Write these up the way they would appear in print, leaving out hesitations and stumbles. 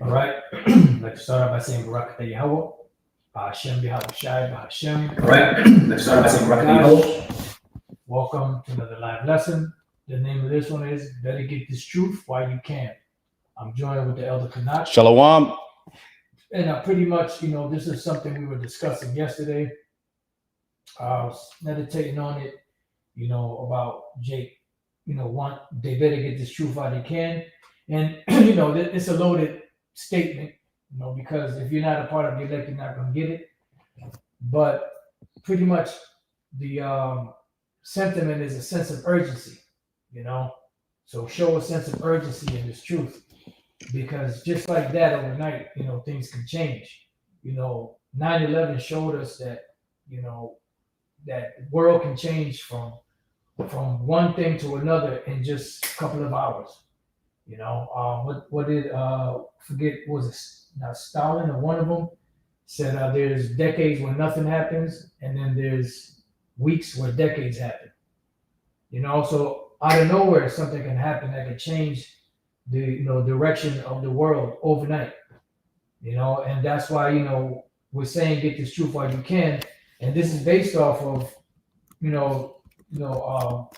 All right. I'd like to start off by saying Barak Yahweh, Hashem Shai Hashem. All right, let's start by saying Barak Yahweh. Welcome to another live lesson. The name of this one is Better Get This Truth While You Can. I'm joined with the Elder Kanach. Shalom. And pretty much, this is something we were discussing yesterday. I was meditating on it, about Jake, they better get this truth while they can. And, it's a loaded statement, because if you're not a part of the elect, you're not going to get it. But pretty much the sentiment is a sense of urgency, So show a sense of urgency in this truth, because just like that overnight, things can change. 9/11 showed us that, that the world can change from one thing to another in just a couple of hours. What did forget, was it not Stalin or one of them said there's decades where nothing happens, and then there's weeks where decades happen. So out of nowhere something can happen that can change the direction of the world overnight. And that's why we're saying get this truth while you can, and this is based off of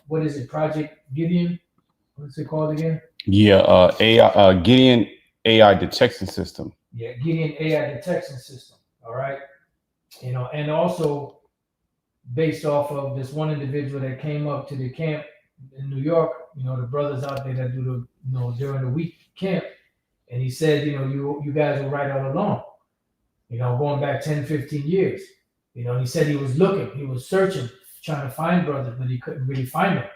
what is it, Project Gideon? What's it called again? Yeah, AI, Gideon AI detection system. Yeah, Gideon AI detection system. All right. And also based off of this one individual that came up to the camp in New York, the brothers out there that do the, during the week camp. And he said, you guys were right all along, going back 10, 15 years. And he said he was looking, he was searching, trying to find brothers, but he couldn't really find them.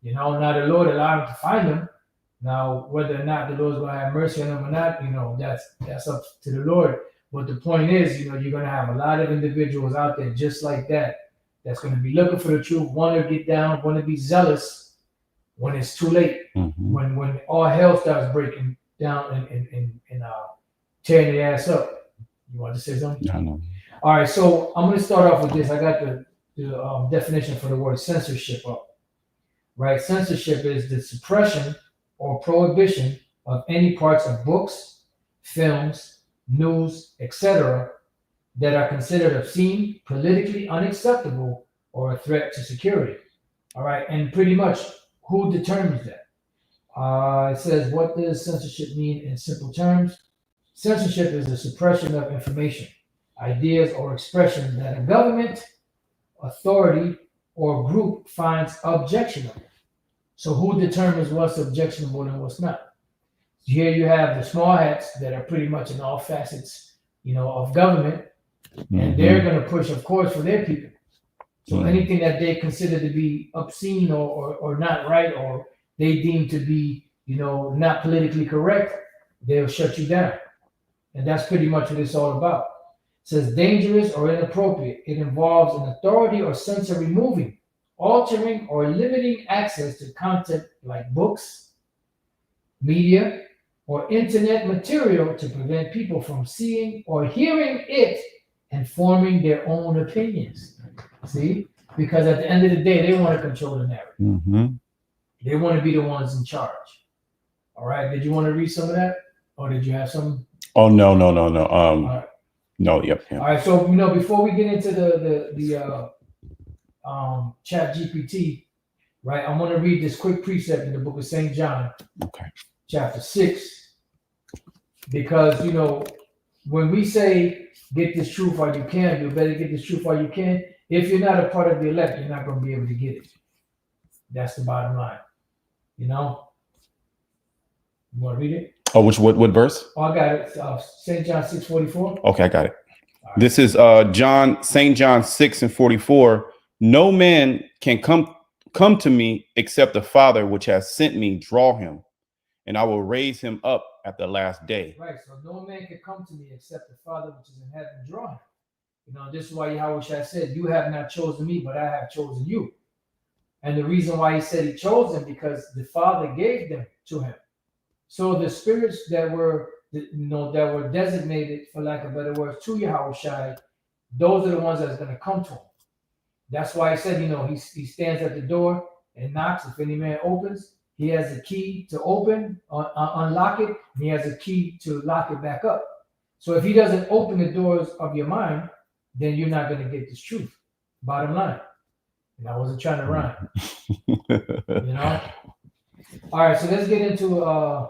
Now the Lord allowed him to find them. Now, whether or not the Lord's going to have mercy on them or not, that's up to the Lord. But the point is, you're going to have a lot of individuals out there just like that's going to be looking for the truth, want to get down, want to be zealous when it's too late, when all hell starts breaking down and tearing the ass up. You want to say something? No. All right, so I'm going to start off with this. I got the definition for the word censorship up. Right, censorship is the suppression or prohibition of any parts of books, films, news, etc. that are considered obscene, politically unacceptable, or a threat to security. All right, and pretty much who determines that? It says, what does censorship mean in simple terms? Censorship is the suppression of information, ideas, or expression that a government, authority, or group finds objectionable. So who determines what's objectionable and what's not? Here you have the small hats that are pretty much in all facets, of government, and they're going to push, of course, for their people. So anything that they consider to be obscene or not right, or they deem to be, not politically correct, they'll shut you down. And that's pretty much what it's all about. It says dangerous or inappropriate. It involves an authority or censor removing, altering, or limiting access to content like books, media, or internet material to prevent people from seeing or hearing it and forming their own opinions. See? Because at the end of the day, they want to control the narrative. They want to be the ones in charge. All right. Did you want to read some of that? Or did you have some? Oh, no. All right. No, yep. All right. So, before we get into the Chat GPT, right? I'm going to read this quick precept in the book of St. John, chapter 6, because, when we say get this truth while you can, you better get this truth while you can. If you're not a part of the elect, you're not going to be able to get it. That's the bottom line. You want to read it? Oh, what verse? Oh, I got it. St. John 6:44. Okay, I got it. All right. This is St. John 6:44. No man can come to me except the Father which has sent me draw him, and I will raise him up at the last day. Right. So no man can come to me except the Father which is in heaven draw him. This is why Yahweh Shai said, you have not chosen me, but I have chosen you. And the reason why he said he chose them, because the Father gave them to him. So the spirits that were designated, for lack of better words, to Yahweh Shai, those are the ones that's going to come to him. That's why I said, he stands at the door and knocks. If any man opens, He has a key to open, unlock it, and he has a key to lock it back up. So if he doesn't open the doors of your mind, then you're not going to get this truth. Bottom line. And I wasn't trying to rhyme, you know? All right, so let's get into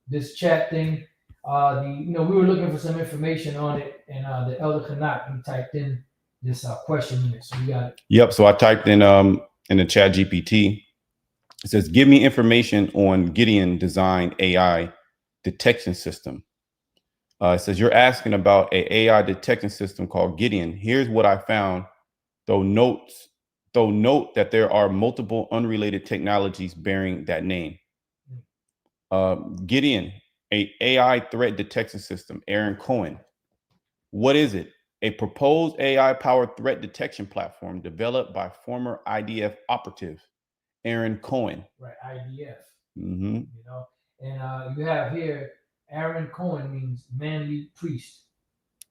this chat thing. We were looking for some information on it, and the Elder Canuck, he typed in this question in it, so we got it. Yep. So I typed in the chat GPT. It says, give me information on Gideon design AI detection system. It says, you're asking about a AI detection system called Gideon. Here's what I found, though note that there are multiple unrelated technologies bearing that name. Gideon, a AI threat detection system, Aaron Cohen. What is it? A proposed AI-powered threat detection platform developed by former IDF operative Aaron Cohen. Right, IDF. Mm-hmm. You know, and you have here Aaron Cohen means manly priest.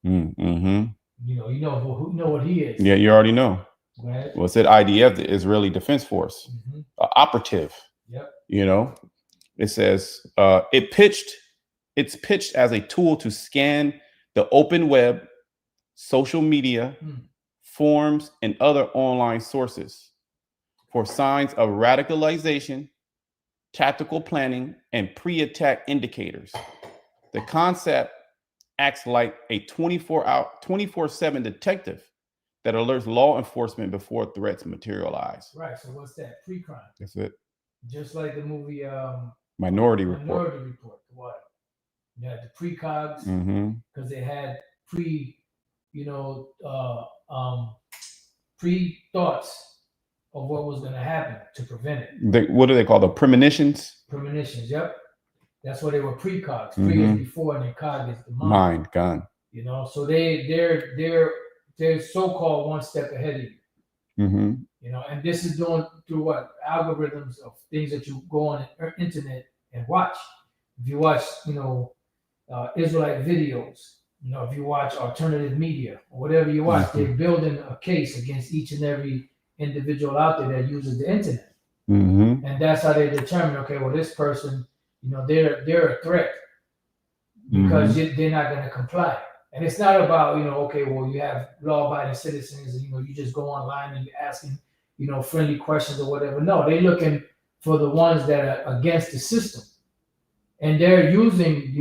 Mm-hmm. You know what he is. Yeah, you already know. Right. Well, it said IDF, the Israeli Defense Force, operative. Yep. You know, it says it's pitched as a tool to scan the open web, social media, forums, and other online sources for signs of radicalization, tactical planning, and pre-attack indicators. The concept acts like a 24/7 detective that alerts law enforcement before threats materialize. Right. So what's that? Pre-crime. That's it. Just like the movie Minority Report. What? Yeah, the precogs, because they had pre-thoughts of what was going to happen to prevent it. What do they call the premonitions? Premonitions. Yep. That's what they were precogs. Pre is before, and then cog is the mind. Gone. You know, so they're so-called one step ahead of you. You know, and this is doing through what algorithms of things that you go on the internet and watch. If you watch, Israelite videos, if you watch alternative media or whatever you watch, they're building a case against each and every individual out there that uses the internet, and that's how they determine. Okay, well, this person, they're a threat because they're not going to comply. And it's not about, okay, well, you have law-abiding citizens, and you just go online and you're asking, friendly questions or whatever. No, they're looking for the ones that are against the system, and they're using,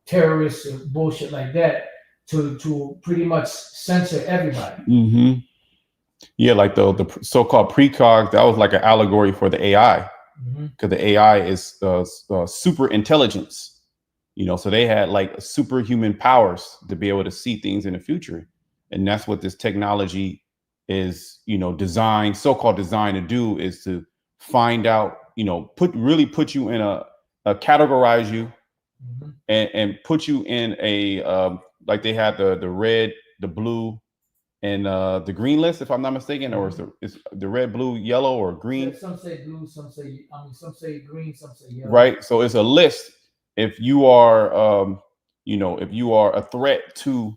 terrorists and bullshit like that to pretty much censor everybody. Yeah, like the so-called precog, that was like an allegory for the AI, because the AI is super intelligence. So they had like superhuman powers to be able to see things in the future. And that's what this technology is, so-called designed to do, is to find out, put you in categorize you and put you in a, like they had the red, the blue, and the green list, if I'm not mistaken, or is the red, blue, yellow, or green? Some say blue, some say green, some say yellow. Right. So it's a list. If you are, if you are a threat to,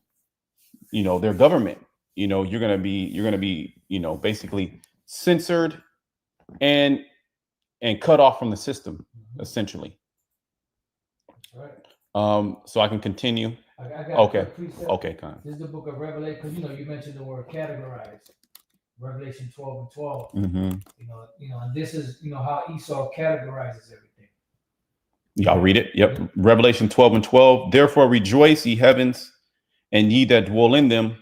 their government, you're gonna be, basically censored and cut off from the system, essentially. Right. So I can continue. I got Okay. Okay, Con. This is the book of Revelation, because you mentioned the word categorize. Revelation 12:12. And this is how Esau categorizes everything. Y'all read it. Yep. Revelation 12:12. Therefore rejoice, ye heavens, and ye that dwell in them.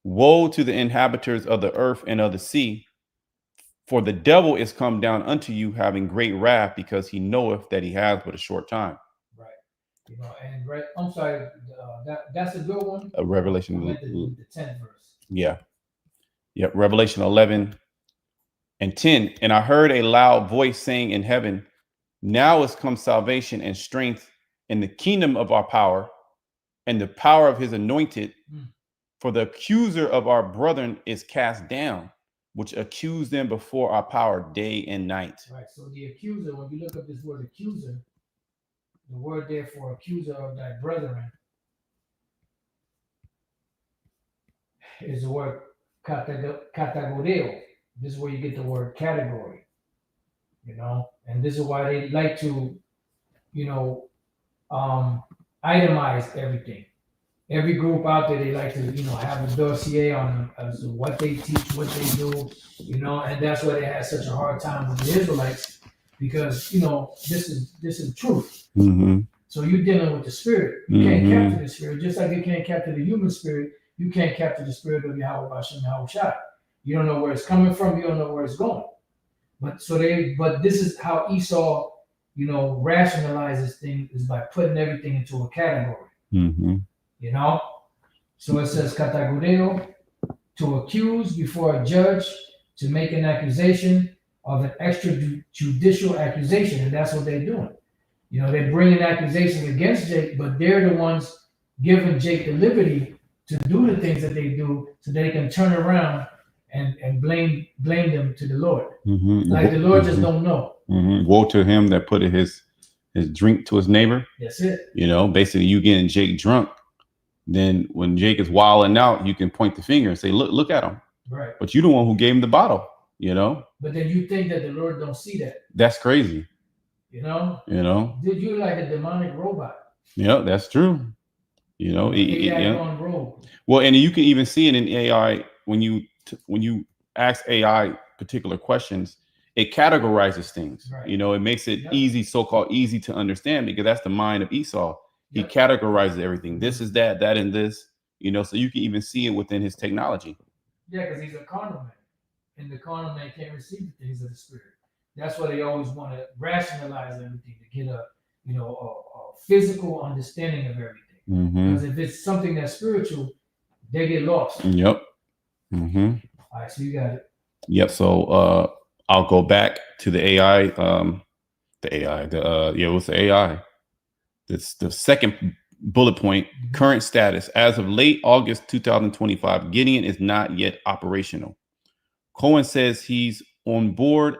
Woe to the inhabitants of the earth and of the sea, for the devil is come down unto you, having great wrath, because he knoweth that he has but a short time. Right. I'm sorry. That's a good one. Revelation. The 10th verse. Yeah. Yep. Revelation 11:10. And I heard a loud voice saying in heaven, now is come salvation and strength in the kingdom of our power and the power of his anointed. For the accuser of our brethren is cast down, which accused them before our power day and night. Right. So the accuser, when you look up this word accuser, the word there for accuser of thy brethren is the word kategoreo. This is where you get the word category. you know, and this is why they like to, you know, itemize everything. Every group out there, they like to, you know, have a dossier on as to what they teach, what they do, you know, and that's why they had such a hard time with the Israelites, because you know this is truth. Mm-hmm. So you're dealing with the spirit. You can't Mhm. capture the spirit, just like you can't capture the human spirit. You can't capture the spirit of Yahweh Hashem Yahweh Shai. You don't know where it's coming from. You don't know where it's going. But this is how Esau, you know, rationalizes things is by putting everything into a category. Mm-hmm. You know, so it says categoreo, to accuse before a judge, to make an accusation of an extrajudicial accusation, and that's what they're doing. You know, they're bringing accusations against Jake, but they're the ones giving Jake the liberty to do the things that they do, so they can turn around and blame them to the Lord. Mm-hmm. Like the Lord just don't know. Mm-hmm. Woe to him that put his drink to his neighbor. That's it. You know, basically, you getting Jake drunk. Then when Jake is wilding out, you can point the finger and say, look at him. Right. But you the one who gave him the bottle, you know? But then you think that the Lord don't see that. That's crazy. You know? You know? Did you like a demonic robot? Yeah, that's true. You know, AI on road. Well, and you can even see it in AI when you ask AI particular questions, it categorizes things. Right. You know, it makes it easy, so-called easy to understand, because that's the mind of Esau. He Yep. categorizes everything. This is that, and this, you know, so you can even see it within his technology. Yeah, because he's a carnal man. And the carnal man can't receive the things of the spirit. That's why they always want to rationalize everything to get a physical understanding of everything. Mm-hmm. Because if it's something that's spiritual, they get lost. Yep. Mm-hmm. All right, so you got it. Yep. So I'll go back to the AI. It was the AI. It's the second bullet point. Current status: as of late August 2025, Gideon is not yet operational. Cohen says he's on board.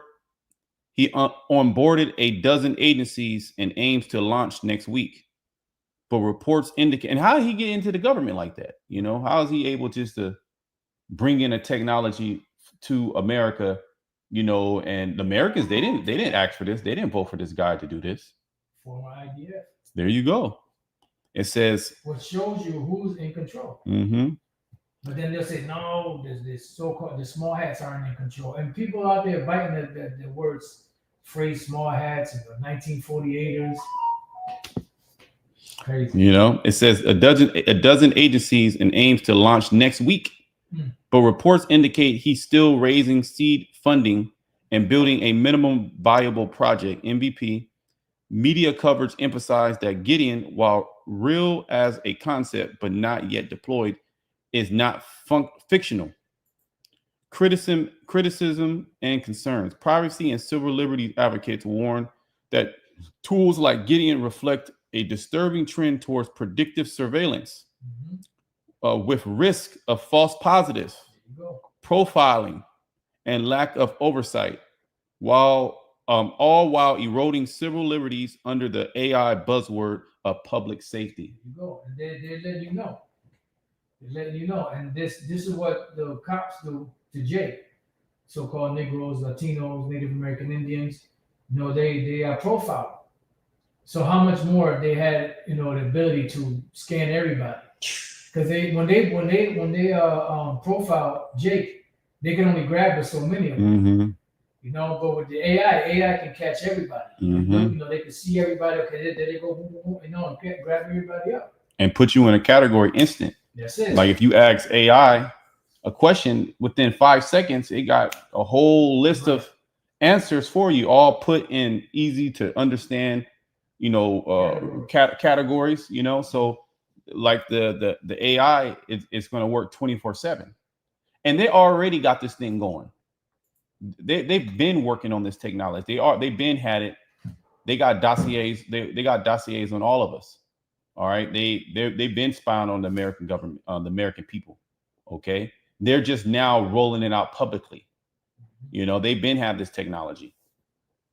He onboarded a dozen agencies and aims to launch next week. But reports indicate, and how did he get into the government like that? You know, how is he able just to bring in a technology to America? You know, and the Americans, they didn't ask for this. They didn't vote for this guy to do this. Former IDF. There you go. It says, what shows you who's in control. Mm-hmm. But then they'll say, no, this so-called the small hats aren't in control. And people out there biting the words, phrase small hats and the 1948ers. Crazy. You know, it says a dozen agencies and aims to launch next week. But reports indicate he's still raising seed funding and building a minimum viable project, MVP. Media coverage emphasized that Gideon, while real as a concept but not yet deployed, is not fictional. Criticism and concerns. Privacy and civil liberties advocates warn that tools like Gideon reflect a disturbing trend towards predictive surveillance, with risk of false positives, profiling, and lack of oversight, all while eroding civil liberties under the AI buzzword of public safety. You go, and they're letting you know. They're letting you know, and this is what the cops do to Jake, so-called Negroes, Latinos, Native American Indians. You know, they are profiled. So how much more they had, you know, the ability to scan everybody? Because when they profile Jake, they can only grab so many of them. Mm-hmm. You know, but with the AI can catch everybody. Mm-hmm. You know, they can see everybody. Okay, there they go, boom, boom, boom, you know, and grab everybody up. And put you in a category instant. That's it. Like if you ask AI a question, within 5 seconds, it got a whole list of answers for you, all put in easy to understand, you know, categories, you know. So like the AI is going to work 24/7. And they already got this thing going. They've been working on this technology. They've been had it. They got dossiers. They got dossiers on all of us. All right. They've been spying on the American government, on the American people. Okay. They're just now rolling it out publicly. You know, they've been had this technology.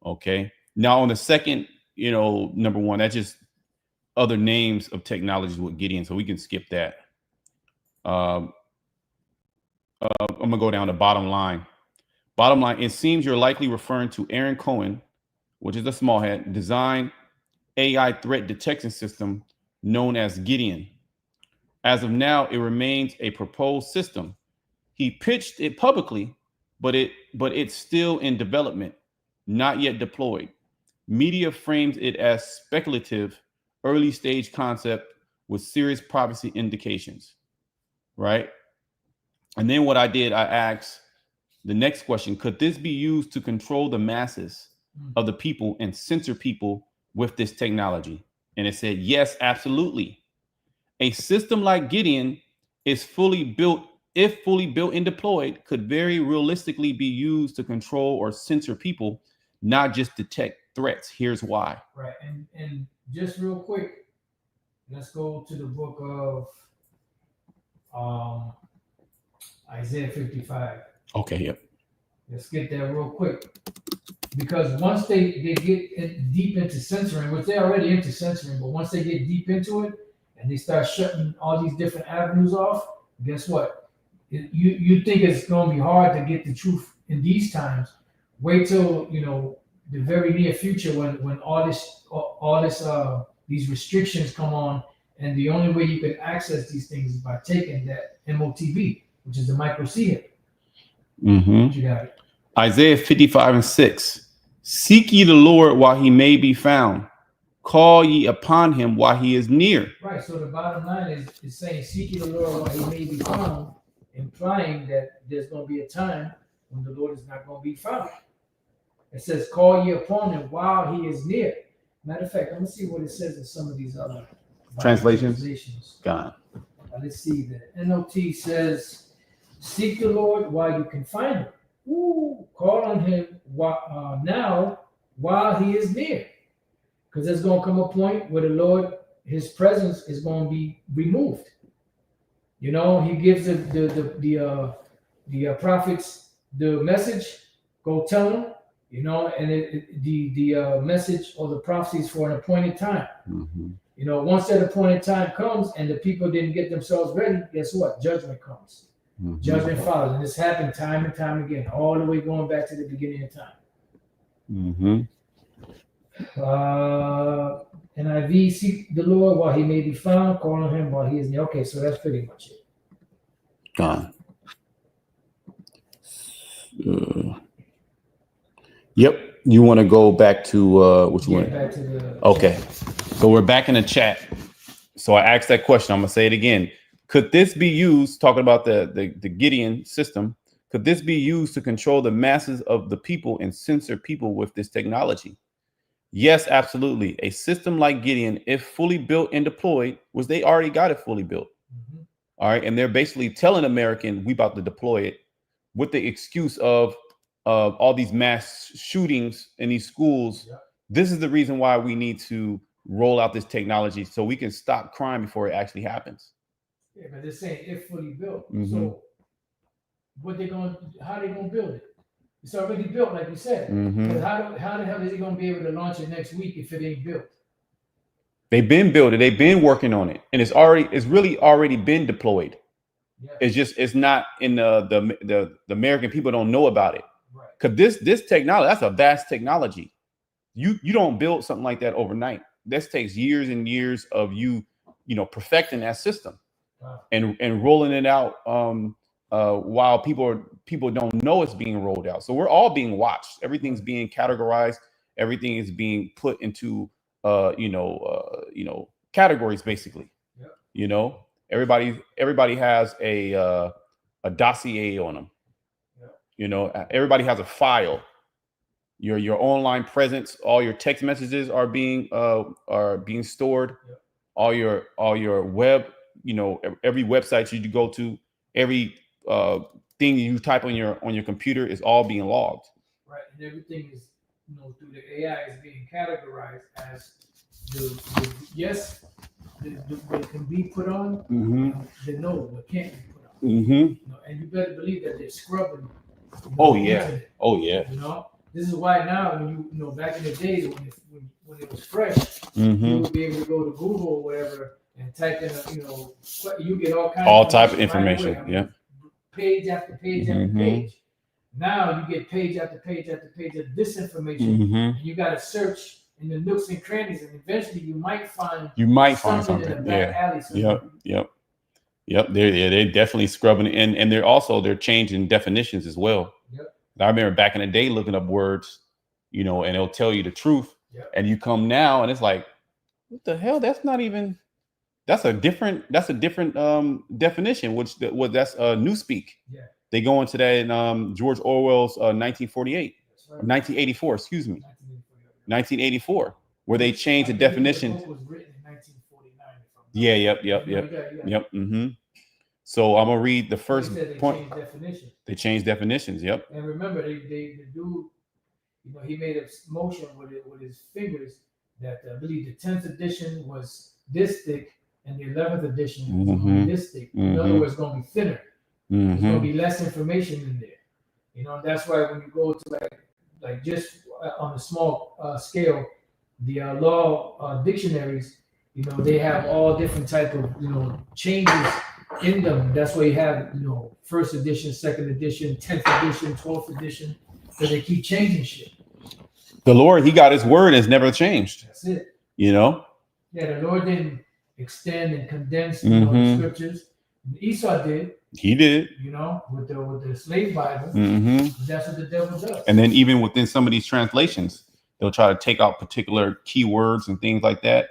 Okay. Now on the second, you know, number one, that's just other names of technologies with Gideon. So we can skip that. I'm gonna go down the bottom line. Bottom line, it seems you're likely referring to Aaron Cohen, which is a small hat, design AI threat detection system known as Gideon. As of now, it remains a proposed system. He pitched it publicly, but it's still in development, not yet deployed. Media frames it as speculative, early stage concept with serious privacy indications, right? And then what I did, I asked the next question: could this be used to control the masses of the people and censor people with this technology? And it said, yes, absolutely. A system like Gideon is fully built, if fully built and deployed, could very realistically be used to control or censor people, not just detect threats. Here's why. Right. And just real quick, let's go to the book of Isaiah 55. Okay, yep. Let's get that real quick. Because once they get deep into censoring, which they're already into censoring, but once they get deep into it and they start shutting all these different avenues off, guess what? You think it's going to be hard to get the truth in these times. Wait till, the very near future when all this these restrictions come on, and the only way you can access these things is by taking that MOTV, which is the micro C hit. Mm-hmm. You got it. Isaiah 55:6. Seek ye the Lord while he may be found. Call ye upon him while he is near. Right. So the bottom line is saying, seek ye the Lord while he may be found, implying that there's going to be a time when the Lord is not going to be found. It says, call ye upon him while he is near. Matter of fact, I'm going to see what it says in some of these other Translations. God. Let's see. The NOT says, seek the Lord while you can find him. Ooh, call on him now while he is near. Because there's going to come a point where the Lord, his presence is going to be removed. He gives the prophets the message, go tell them, and the message or the prophecies for an appointed time. Mm-hmm. Once that appointed time comes and the people didn't get themselves ready, guess what? Judgment comes. Mm-hmm. Judgment follows. And this happened time and time again, all the way going back to the beginning of time. Mm-hmm. NIV, seek the Lord while he may be found, call on him while he is near. Okay, so that's pretty much it. Gone. Yep. You want to go back to what you want? Back to the okay. So we're back in the chat. So I asked that question. I'm gonna say it again. Could this be used, talking about the Gideon system, could this be used to control the masses of the people and censor people with this technology? Yes, absolutely. A system like Gideon, if fully built and deployed, which they already got it fully built. Mm-hmm. All right. And they're basically telling Americans we about to deploy it with the excuse of all these mass shootings in these schools. Yeah. This is the reason why we need to roll out this technology so we can stop crime before it actually happens. Yeah, but they're saying if fully built. Mm-hmm. So how they gonna build it? It's already built, like you said. Mm-hmm. But how the hell is he gonna be able to launch it next week if it ain't built? They've been building. They've been working on it, and it's really already been deployed. Yeah. It's not in the American people don't know about it. Right. Because this technology, that's a vast technology. You don't build something like that overnight. This takes years and years of you perfecting that system. Wow. and rolling it out while people don't know it's being rolled out. So we're all being watched. Everything's being categorized. Everything is being put into categories basically. Yep. Everybody has a dossier on them. Yep. Everybody has a file. Your online presence, all your text messages are being stored. Yep. All your web, every website you go to, every thing you type on your computer is all being logged. Right, and everything is through the AI is being categorized as what can be put on, mm-hmm. the no, what can't be put on. Mm-hmm. And you better believe that they're scrubbing. Oh yeah. This is why now when back in the days when it was fresh, mm-hmm. you would be able to go to Google or whatever and type in you get all kinds of information. Right away. Page after page mm-hmm. after page. Now you get page after page after page of disinformation. Mm-hmm. And you got to search in the nooks and crannies, and eventually you might find something. in the back alley somewhere. Yep. They're definitely scrubbing, and they're changing definitions as well. Yep. I remember back in the day looking up words, and it'll tell you the truth. Yep. And you come now, and it's like, what the hell? That's not even. That's a different definition. That's newspeak. Yeah. They go into that in George Orwell's 1948, That's right. 1984. Excuse me, 1984, where they changed the definition. The book was written in 1949. Yeah. Yep. Mm-hmm. So I'm gonna read the first point. They changed definitions. Yep. And remember, the dude, he made a motion with his fingers that I believe the 10th edition was this thick and the 11th edition was going to be this thick. In other words, it's going to be thinner. There's going to be less information in there. That's why when you go to like just on a small scale, the law dictionaries, they have all different type of changes in them. That's why you have first edition, second edition, 10th edition, 12th edition, because they keep changing shit. The Lord, he got his word and it's never changed. That's it. Yeah, the Lord didn't extend and condense the scriptures. Esau did. He did. With the slave Bible. That's what the devil does. And then even within some of these translations, they'll try to take out particular keywords and things like that.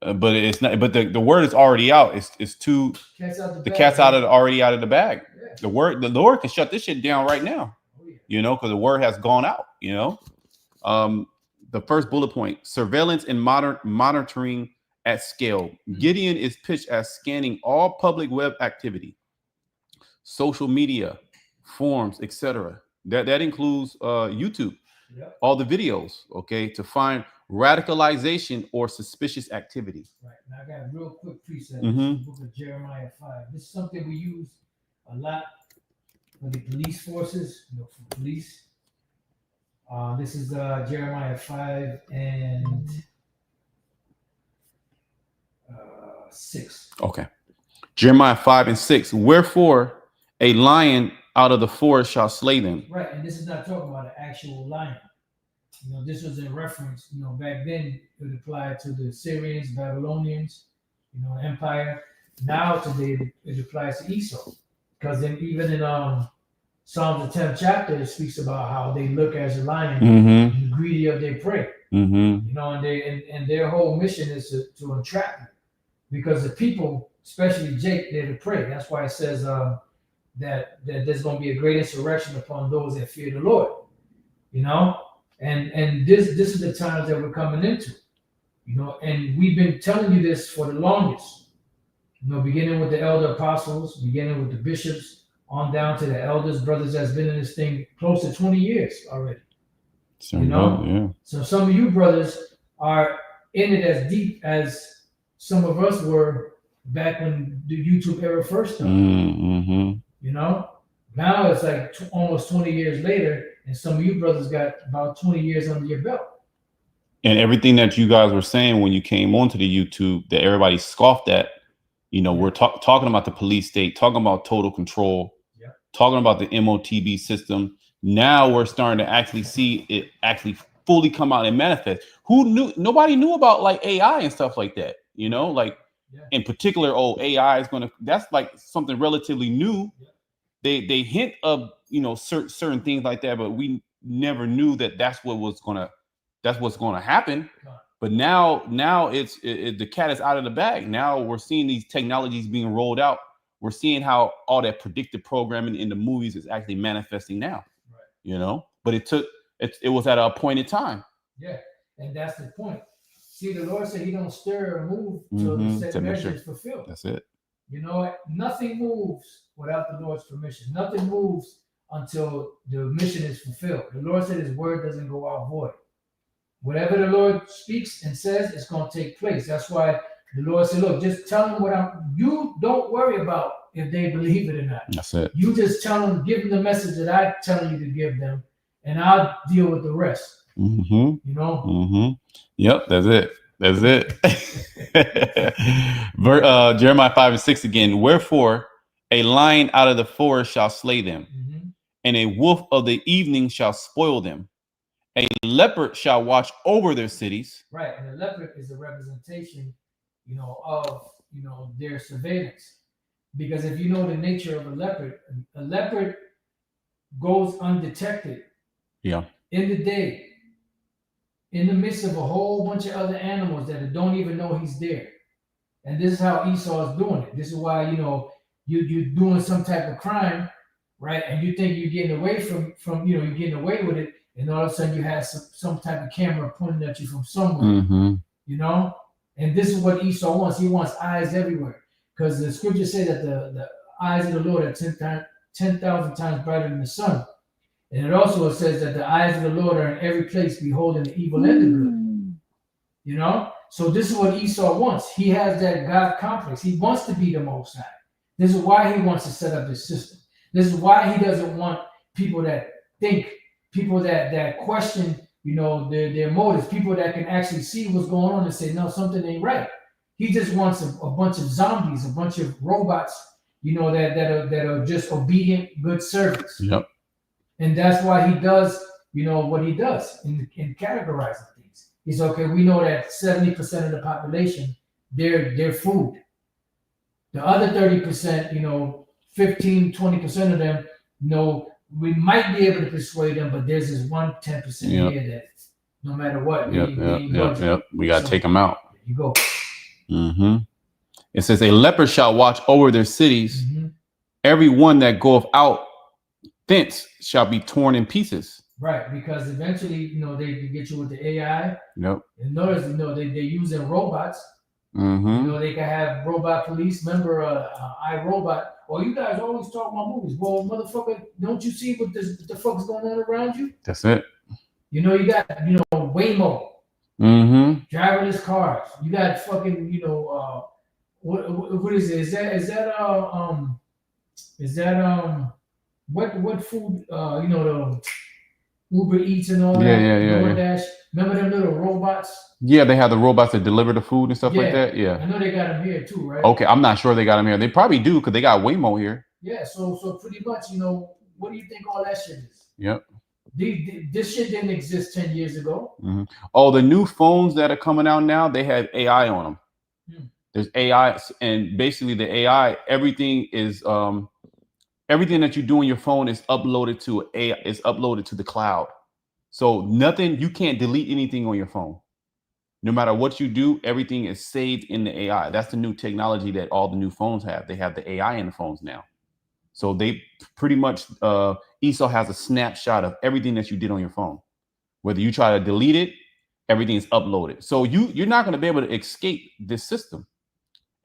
But it's not. But the word is already out. It's too. Cat's already out of the bag. Yeah. The Lord can shut this shit down right now. Oh, yeah. Because the word has gone out. The first bullet point: surveillance and monitoring at scale. Gideon is pitched as scanning all public web activity, social media, forums, etc. That includes YouTube, all the videos, to find radicalization or suspicious activity. Right. Now I got a real quick precept. The book of Jeremiah 5. This is something we use a lot for the police forces, for police. This is Jeremiah 5 and 6. Okay. Jeremiah 5 and 6. Wherefore a lion out of the forest shall slay them. Right. And this is not talking about an actual lion. This was in reference, back then it applied to the Syrians, Babylonians, empire. Now today it applies to Esau. Because then even in Psalms the 10th chapter, it speaks about how they look as a lion, and greedy of their prey. And their whole mission is to entrap you. Because the people, especially Jake, they're the prey. That's why it says that there's going to be a great insurrection upon those that fear the Lord. And this is the times that we're coming into. And we've been telling you this for the longest. Beginning with the elder apostles, beginning with the bishops, on down to the elders, brothers that's been in this thing close to 20 years already. So some of you brothers are in it as deep as some of us were back when the YouTube era first started. Now it's like almost 20 years later, and some of you brothers got about 20 years under your belt. And everything that you guys were saying when you came onto the YouTube that everybody scoffed at, we're talking about the police state, talking about total control, talking about the MOTB system. Now we're starting to actually see it actually fully come out and manifest. Who knew? Nobody knew about like AI and stuff like that. In particular, AI is that's like something relatively new. They hint of certain things like that, but we never knew that's what's gonna happen. But now it's the cat is out of the bag. Now we're seeing these technologies being rolled out. We're seeing how all that predictive programming in the movies is actually manifesting now. Right. But it was at a appointed time. Yeah, and that's the point. See, the Lord said He don't stir or move till the set measure is fulfilled. That's it. Nothing moves without the Lord's permission. Nothing moves until the mission is fulfilled. The Lord said His word doesn't go out void. Whatever the Lord speaks and says, it's going to take place. That's why the Lord said, look, just tell them you don't worry about if they believe it or not. That's it. You just tell them, give them the message that I'm telling you to give them, and I'll deal with the rest. Yep, that's it. Jeremiah 5 and 6 again. Wherefore a lion out of the forest shall slay them, and a wolf of the evening shall spoil them. A leopard shall watch over their cities. Right, and the leopard is a representation, of their surveillance. Because if you know the nature of a leopard goes undetected. Yeah. In the day, in the midst of a whole bunch of other animals that don't even know he's there. And this is how Esau is doing it. This is why, you're doing some type of crime, right? And you think you're getting away from you're getting away with it. And all of a sudden you have some type of camera pointing at you from somewhere, And this is what Esau wants. He wants eyes everywhere. Because the scriptures say that the eyes of the Lord are 10,000 times brighter than the sun. And it also says that the eyes of the Lord are in every place, beholding the evil and the good. So this is what Esau wants. He has that God complex. He wants to be the Most High. This is why he wants to set up this system. This is why he doesn't want people that think, people that question, their motives, people that can actually see what's going on and say, no, something ain't right. He just wants a bunch of zombies, a bunch of robots, that are just obedient, good servants. Yep. And that's why he does, what he does in categorizing things. He's okay. We know that 70% of the population, they're food. The other 30%, 15, 20% of them, we might be able to persuade them, but there's this 10% here that no matter what, we got to take them out. There you go. It says, a leopard shall watch over their cities. Every one that goeth out thence shall be torn in pieces. Right, because eventually, they get you with the AI. Yep. And notice, they're using robots. They can have robot police. Remember, iRobot. Well, you guys always talk about movies. Well, motherfucker, don't you see what the fuck's going on around you? That's it. You got, Waymo. Driverless cars. You got fucking, what is it? Is that what food? The Uber Eats and all that. DoorDash. Remember them little robots? Yeah, they have the robots that deliver the food and stuff like that. Yeah. I know they got them here too, right? Okay, I'm not sure they got them here. They probably do because they got Waymo here. Yeah, so pretty much, what do you think all that shit is? Yep. This shit didn't exist 10 years ago. Oh, the new phones that are coming out now, they have AI on them. There's AI, and basically the AI, everything is everything that you do on your phone is uploaded to AI, is uploaded to the cloud. So nothing, you can't delete anything on your phone. No matter what you do, everything is saved in the AI. That's the new technology that all the new phones have. They have the AI in the phones now. So they pretty much, Esau has a snapshot of everything that you did on your phone. Whether you try to delete it, everything is uploaded. So you're not going to be able to escape this system.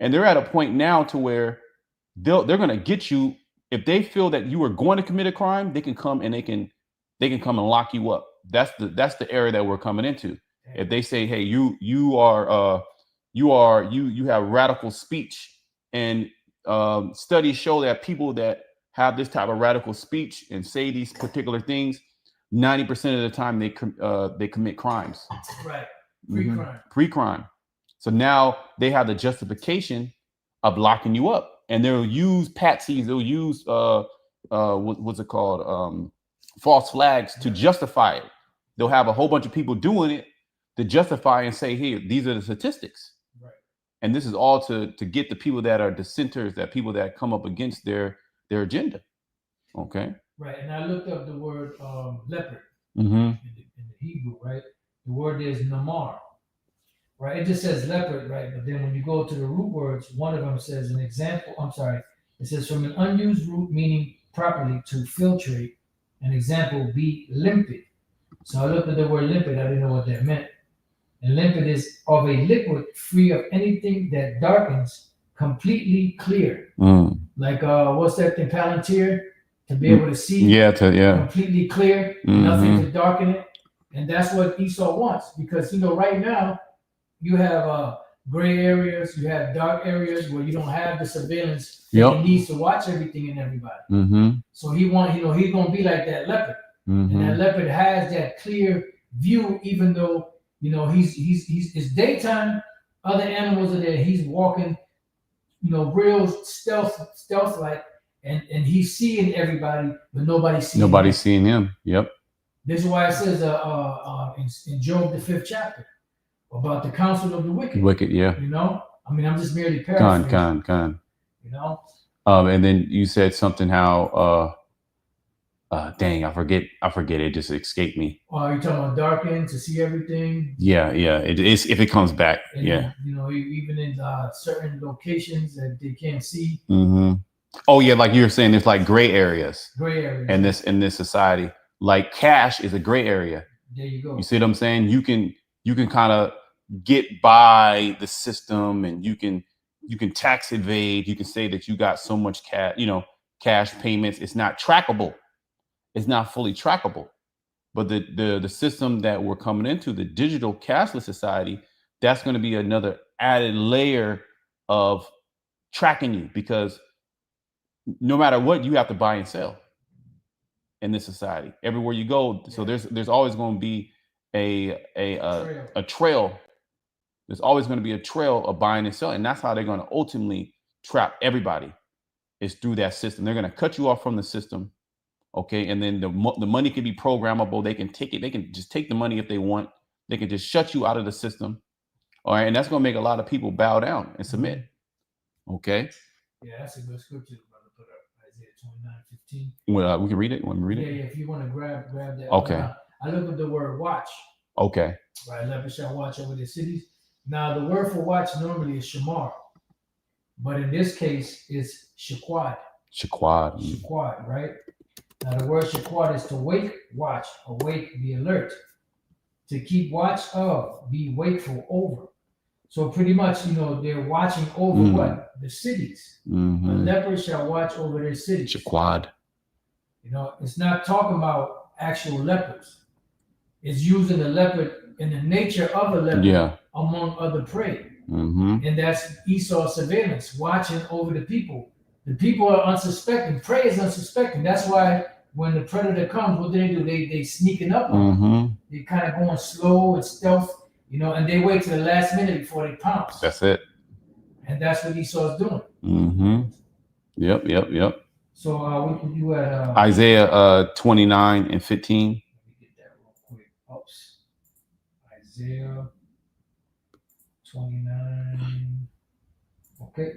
And they're at a point now to where they're going to get you. If they feel that you are going to commit a crime, they can come and they can come and lock you up. That's the area that we're coming into. If they say, hey, you have radical speech, and studies show that people that have this type of radical speech and say these particular things, 90% of the time they commit crimes. Right. Pre-crime. So now they have the justification of locking you up, and they'll use patsies. They'll use what's it called? False flags to justify it. They'll have a whole bunch of people doing it to justify and say, here, these are the statistics. Right. And this is all to get the people that are dissenters, that people that come up against their agenda. Okay. Right. And I looked up the word leopard in the Hebrew, right? The word is namar. Right. It just says leopard, right? But then when you go to the root words, one of them says an example. It says from an unused root meaning properly to filtrate. An example, be limpid. So I looked at the word limpid. I didn't know what that meant. And limpid is of a liquid free of anything that darkens, completely clear. Like what's that thing, Palantir? To be able to see. Completely clear, nothing to darken it. And that's what Esau wants, because right now you have gray areas, you have dark areas where you don't have the surveillance that he needs to watch everything and everybody. So he's gonna be like that leopard. And that leopard has that clear view, even though he's it's daytime, other animals are there, he's walking real stealth like, and he's seeing everybody, but nobody's seeing Nobody's him. seeing him. Yep. This is why it says in Job the 5th chapter about the counsel of the wicked. Wicked. Yeah. You know, I mean, I'm just merely paraphrasing. Con. You know, And then you said something how dang, I forget it just escaped me. are you talking about darkened to see everything? Yeah, it is if it comes back. And, Yeah. you know, even in certain locations that they can't see. Mm-hmm. Oh yeah, like you were saying, there's like gray areas. Gray areas. In this society, like cash is a gray area. There you go. You see what I'm saying? You can kind of get by the system, and you can tax evade. You can say that you got so much cash payments. It's not trackable. It's not fully trackable. But the system that we're coming into, the digital cashless society, that's going to be another added layer of tracking you, because no matter what, you have to buy and sell in this society. Everywhere you go, so there's always going to be a trail. There's always going to be a trail of buying and selling, and that's how they're going to ultimately trap everybody. Is through that system. They're going to cut you off from the system. Okay, and then the money can be programmable. They can take it. They can just take the money if they want. They can just shut you out of the system. All right, and that's going to make a lot of people bow down and submit. Okay. Yeah, that's a good scripture, brother. Put up Isaiah 29:15. Well, we can read it. Want me to read it? Yeah, if you want to grab that. Okay. I look at the word watch. Okay. Right, lepers shall watch over their cities. Now, the word for watch normally is shamar, but in this case, it's shaquad. Shaquad, right? Now, the word shaquad is to wake, watch, awake, be alert. To keep watch of, be wakeful over. So pretty much, they're watching over what? The cities. Mm-hmm. A leper shall watch over their cities. Shaquad. It's not talking about actual lepers. It's using the leopard in the nature of a leopard among other prey. Mm-hmm. And that's Esau's surveillance, watching over the people. The people are unsuspecting. Prey is unsuspecting. That's why when the predator comes, what do? They sneaking up on them. They kind of going slow and stealth, and they wait to the last minute before they pounce. That's it. And that's what Esau's doing. Mm-hmm. Yep. So we can do at Isaiah 29:15. Let me get that real quick. Oops. Isaiah 29. Okay,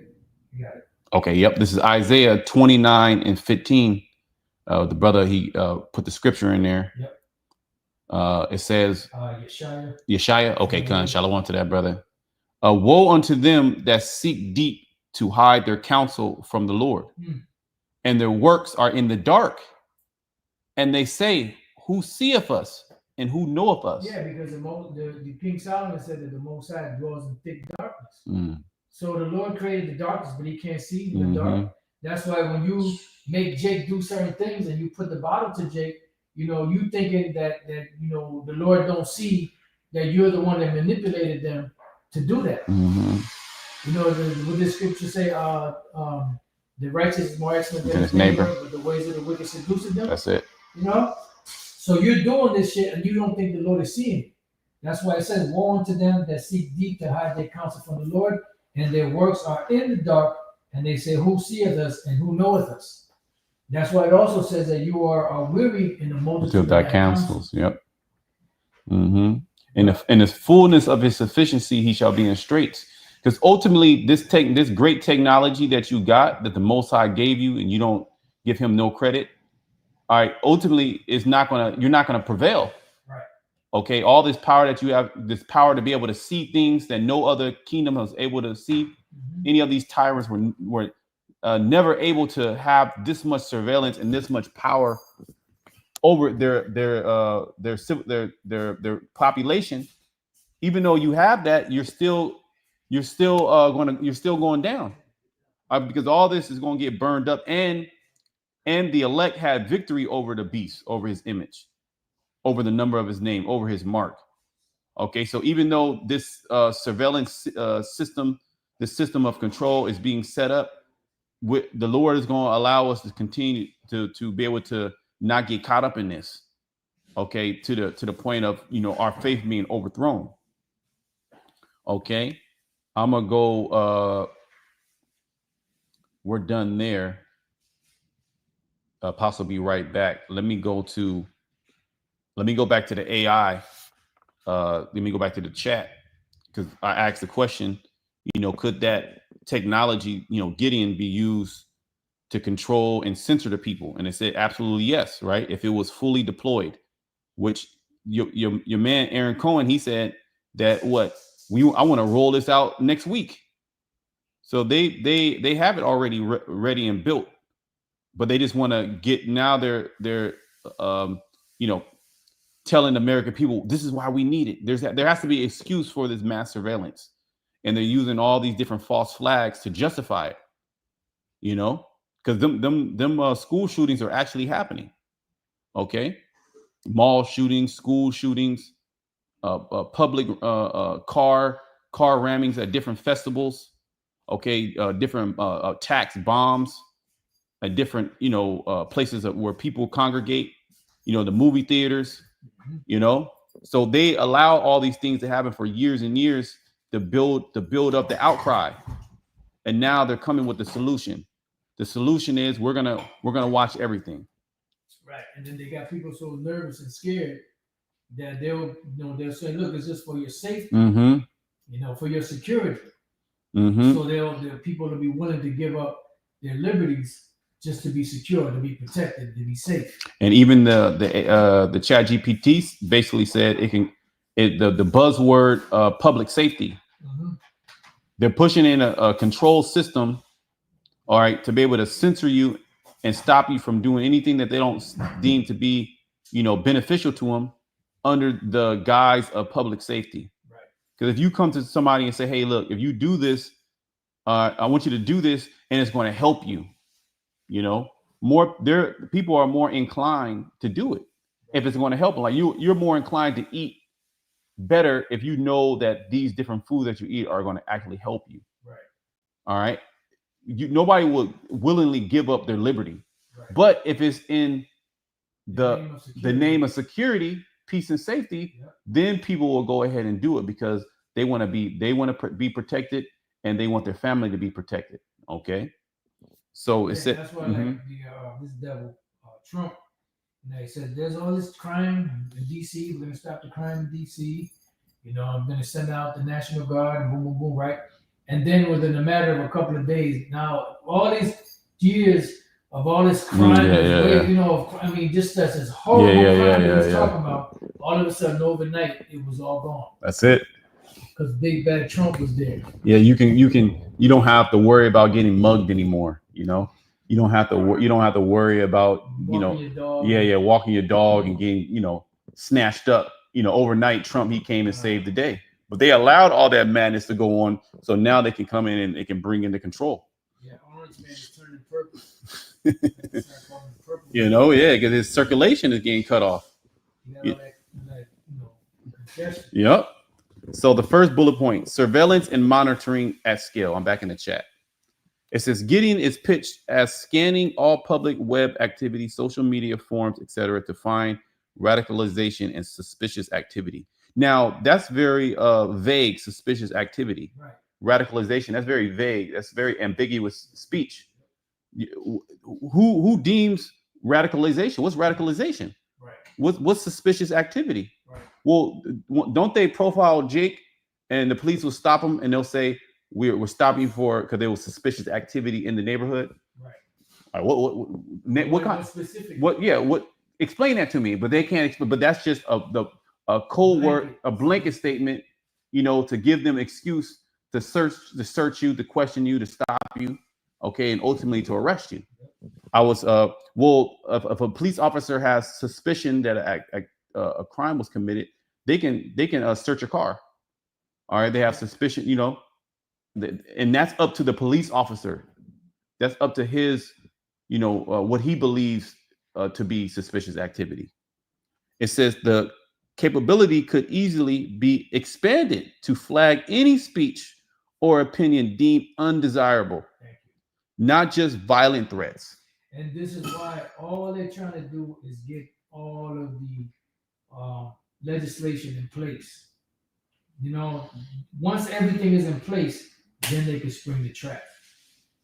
you got it. Okay, yep. This is Isaiah 29:15. The brother, he put the scripture in there. Yep. It says Yeshaya. Okay, Khan, shalom to that brother. Woe unto them that seek deep to hide their counsel from the Lord, and their works are in the dark. And they say, who seeth us and who knoweth us? Yeah, because the King Solomon said that the Most High dwells in thick darkness. So the Lord created the darkness, but he can't see the dark. That's why when you make Jake do certain things and you put the bottle to Jake, you thinking that the Lord don't see that you're the one that manipulated them to do that. What the scripture say, the righteous is more excellent than his neighbor, but the ways of the wicked seduces them. That's it. So you're doing this shit and you don't think the Lord is seeing it. That's why it says, woe unto them that seek deep to hide their counsel from the Lord, and their works are in the dark, and they say, who seeth us and who knoweth us? That's why it also says that you are weary in the multitude of thy counsels. Yep. In the fullness of his sufficiency, he shall be in straits. Because ultimately, this great technology that you got, that the Most High gave you, and you don't give him no credit, all right, ultimately you're not gonna prevail. Right. Okay, all this power that you have, this power to be able to see things that no other kingdom was able to see. Any of these tyrants were never able to have this much surveillance and this much power over their population. Even though you have that, you're still going down, because all this is going to get burned up, and the elect had victory over the beast, over his image, over the number of his name, over his mark. Okay, so even though this surveillance system, this system of control is being set up, the Lord is going to allow us to continue to be able to not get caught up in this. Okay, to the point of our faith being overthrown. Okay, I'm gonna go. We're done there. Apostle be right back. Let me go back to the AI. Let me go back to the chat, because I asked the question, could that technology, Gideon, be used to control and censor the people? And it said absolutely yes, right? If it was fully deployed, which your man Aaron Cohen, he said that I want to roll this out next week. So they have it already ready and built, but they just want to get, now they're telling the American people, this is why we need it. There has to be an excuse for this mass surveillance, and they're using all these different false flags to justify it. Because them school shootings are actually happening. Okay, mall shootings, school shootings, public car rammings at different festivals. Okay, different attacks, bombs at different places where people congregate. The movie theaters. So they allow all these things to happen for years and years to build up the outcry, and now they're coming with the solution. The solution is we're gonna watch everything. Right, and then they got people so nervous and scared that they'll say, look, it's just for your safety, for your security. So the people will be willing to give up their liberties just to be secure, to be protected, to be safe. And even the Chat GPT basically said the buzzword public safety. They're pushing in a control system, all right, to be able to censor you and stop you from doing anything that they don't deem to be, beneficial to them, under the guise of public safety. Right. Because if you come to somebody and say, hey, look, if you do this, I want you to do this, and it's going to help you. People are more inclined to do it if it's going to help them. Like you're more inclined to eat better if you know that these different foods that you eat are going to actually help you. Right. All right. Nobody will willingly give up their liberty. Right. But if it's in the name of security, peace and safety, then people will go ahead and do it because they want to be protected, and they want their family to be protected. Okay. So that's why this devil Trump, they said there's all this crime in DC. We're gonna stop the crime in DC. I'm gonna send out the National Guard, and boom, boom, boom, right? And then within a matter of a couple of days, now all these years of all this crime, just that's this horrible crime that he's talking about. All of a sudden, overnight, it was all gone. That's it. Because big bad Trump was there. Yeah, you don't have to worry about getting mugged anymore. You don't have to worry about walking your dog and getting snatched up. Overnight, Trump, he came and saved the day. But they allowed all that madness to go on, so now they can come in and they can bring into control. Yeah, Orange Man is turning purple. Because his circulation is getting cut off. Yep. So the first bullet point: surveillance and monitoring at scale. I'm back in the chat. It says Gideon is pitched as scanning all public web activity, social media forums, etc., to find radicalization and suspicious activity. Now, that's very vague, suspicious activity. Right. Radicalization, that's very vague. That's very ambiguous speech. Who deems radicalization? What's radicalization? Right. What's suspicious activity? Right. Well, don't they profile Jake and the police will stop him and they'll say, we're stopping you because there was suspicious activity in the neighborhood? Right. All right, what kind of specific? Explain that to me. But they can't explain. But that's just a code word, a blanket statement, to give them excuse to search you, to question you, to stop you, okay, and ultimately to arrest you. I was if a police officer has suspicion that a crime was committed, they can search a car. All right, they have suspicion, and that's up to the police officer. That's up to his, what he believes to be suspicious activity. It says the capability could easily be expanded to flag any speech or opinion deemed undesirable, not just violent threats. And this is why all they're trying to do is get all of the legislation in place. Once everything is in place, then they can spring the trap.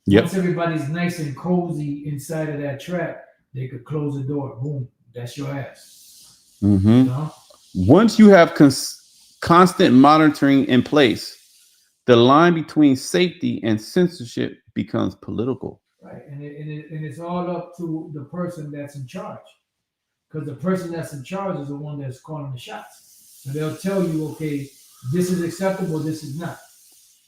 Yep. Once everybody's nice and cozy inside of that trap, they could close the door. Boom, that's your ass. Mm-hmm. You know? Once you have constant monitoring in place, the line between safety and censorship becomes political. Right, and it's all up to the person that's in charge, because the person that's in charge is the one that's calling the shots. So they'll tell you, okay, this is acceptable, this is not.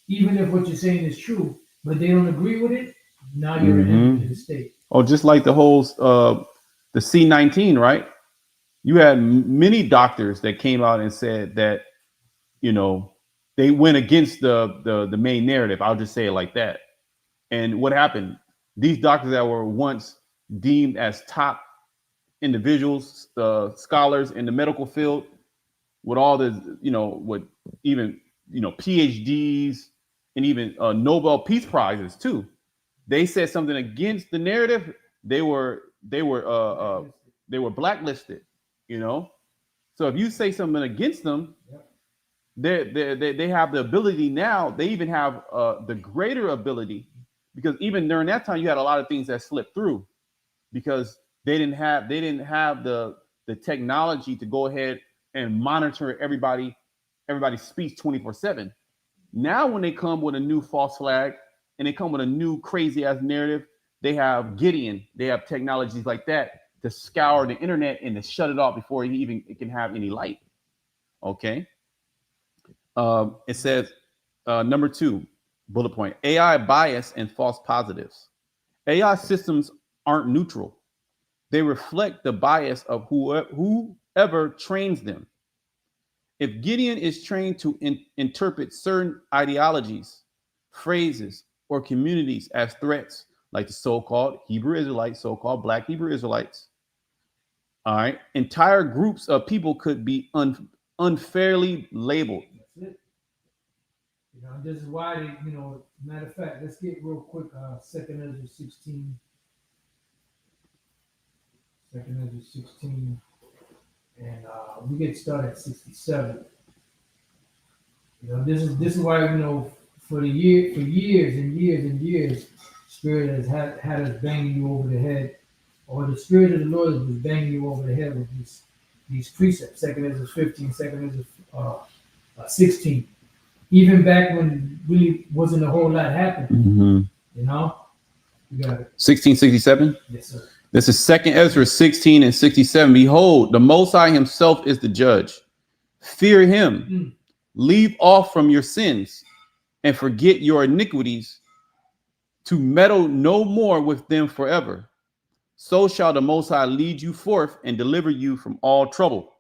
Even if what you're saying is true, but they don't agree with it, now you're an enemy to the state. Oh, just like the whole the C-19, right? You had many doctors that came out and said that, you know, they went against the main narrative. I'll just say it like that. And what happened? These doctors that were once deemed as top individuals, scholars in the medical field, with all the, you know, with even, you know, PhDs and even Nobel Peace Prizes too. They said something against the narrative. They were blacklisted. You know, so if you say something against them, they have the ability now. They even have the greater ability, because even during that time you had a lot of things that slipped through because they didn't have the technology to go ahead and monitor everybody's speech 24/7. Now when they come with a new false flag and they come with a new crazy ass narrative, they have Gideon, they have technologies like that to scour the internet and to shut it off before it can have any light. Okay. It says number 2 bullet point: AI bias and false positives. AI systems aren't neutral. They reflect the bias of whoever trains them. If Gideon is trained to interpret certain ideologies, phrases, or communities as threats, like the so-called Hebrew Israelites, so-called Black Hebrew Israelites, all right, entire groups of people could be unfairly labeled. That's it. You know, this is why they, you know, matter of fact, let's get real quick. 2nd Ezra 16. 2nd Ezra 16. And we get started at 67. You know, this is why, you know, for years and years, Spirit has had us banging you over the head, or the Spirit of the Lord has been banging you over the head with these precepts. 2nd Ezra 15, 2nd Ezra 16. Even back when really wasn't a whole lot happening. You know, you got it. 1667. Yes, sir. This is 2nd Ezra 16 and 67. Behold, the Most High himself is the judge. Fear him. Leave off from your sins and forget your iniquities, to meddle no more with them forever. So shall the Most High lead you forth and deliver you from all trouble.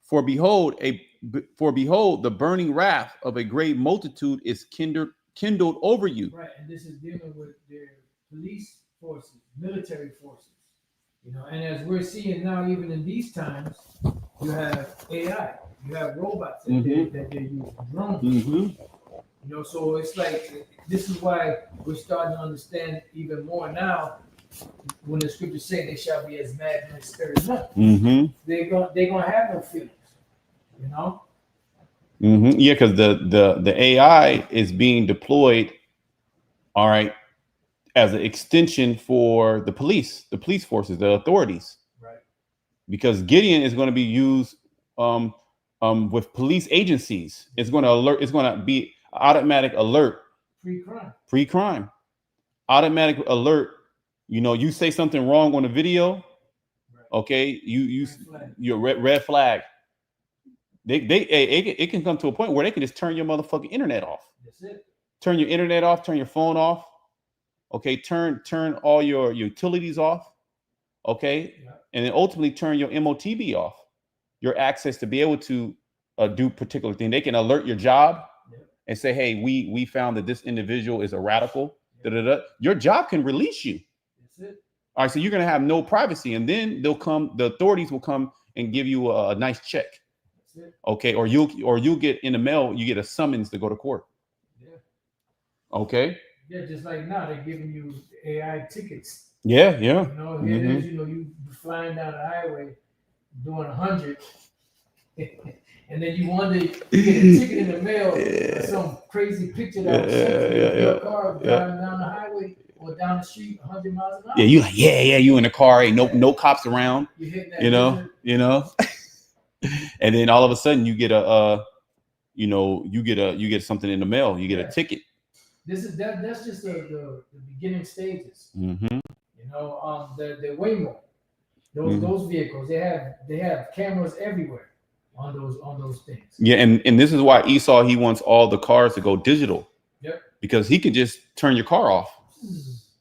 For behold, the burning wrath of a great multitude is kindled over you. Right, and this is dealing with their police forces, military forces. You know, and as we're seeing now, even in these times, you have AI, you have robots that they're using, drones. You know, so it's like, this is why we're starting to understand even more now. When the scriptures say they shall be as mad and spirit none, they're gonna have no feelings. You know. Yeah, because the AI is being deployed, all right, as an extension for the police forces, the authorities. Right. Because Gideon is going to be used with police agencies. It's going to alert. It's going to be automatic alert. Pre-crime. Automatic alert. You know, you say something wrong on a video. Right. Okay. You're red flag. It can come to a point where they can just turn your motherfucking internet off. That's it. Turn your internet off. Turn your phone off. Okay, turn all your utilities off. Okay, and then ultimately turn your MOTB off. Your access to be able to do particular thing. They can alert your job and say, "Hey, we found that this individual is a radical." Your job can release you. That's it. All right, so you're gonna have no privacy, and then the authorities will come and give you a nice check. That's it. Okay, or you'll get in the mail. You get a summons to go to court. Yeah. Okay. Yeah, just like now they're giving you AI tickets. Yeah. You know, it is, you know, you flying down the highway doing 100, and then you wonder, you get a ticket in the mail, or some crazy picture that was sent to your car driving down the highway or down the street 100 miles an hour. Yeah, you like, yeah, you in the car, ain't no cops around, You hit that you know. And then all of a sudden you get you get something in the mail, you get a ticket. That's just the beginning stages. Mm-hmm. You know, the Waymo, those vehicles, they have cameras everywhere on those things. Yeah, and this is why Esau, he wants all the cars to go digital. Yep. Because he could just turn your car off.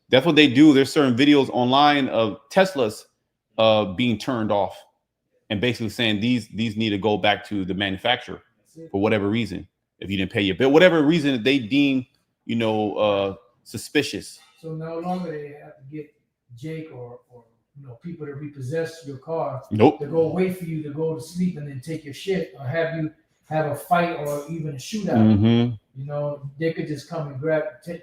That's what they do. There's certain videos online of Teslas being turned off and basically saying these need to go back to the manufacturer for whatever reason. If you didn't pay your bill, whatever reason that they deem, suspicious. So no longer they have to get Jake or people to repossess your car. Nope. To go wait for you to go to sleep and then take your shit, or have you have a fight or even a shootout. Mm-hmm. You know, they could just come and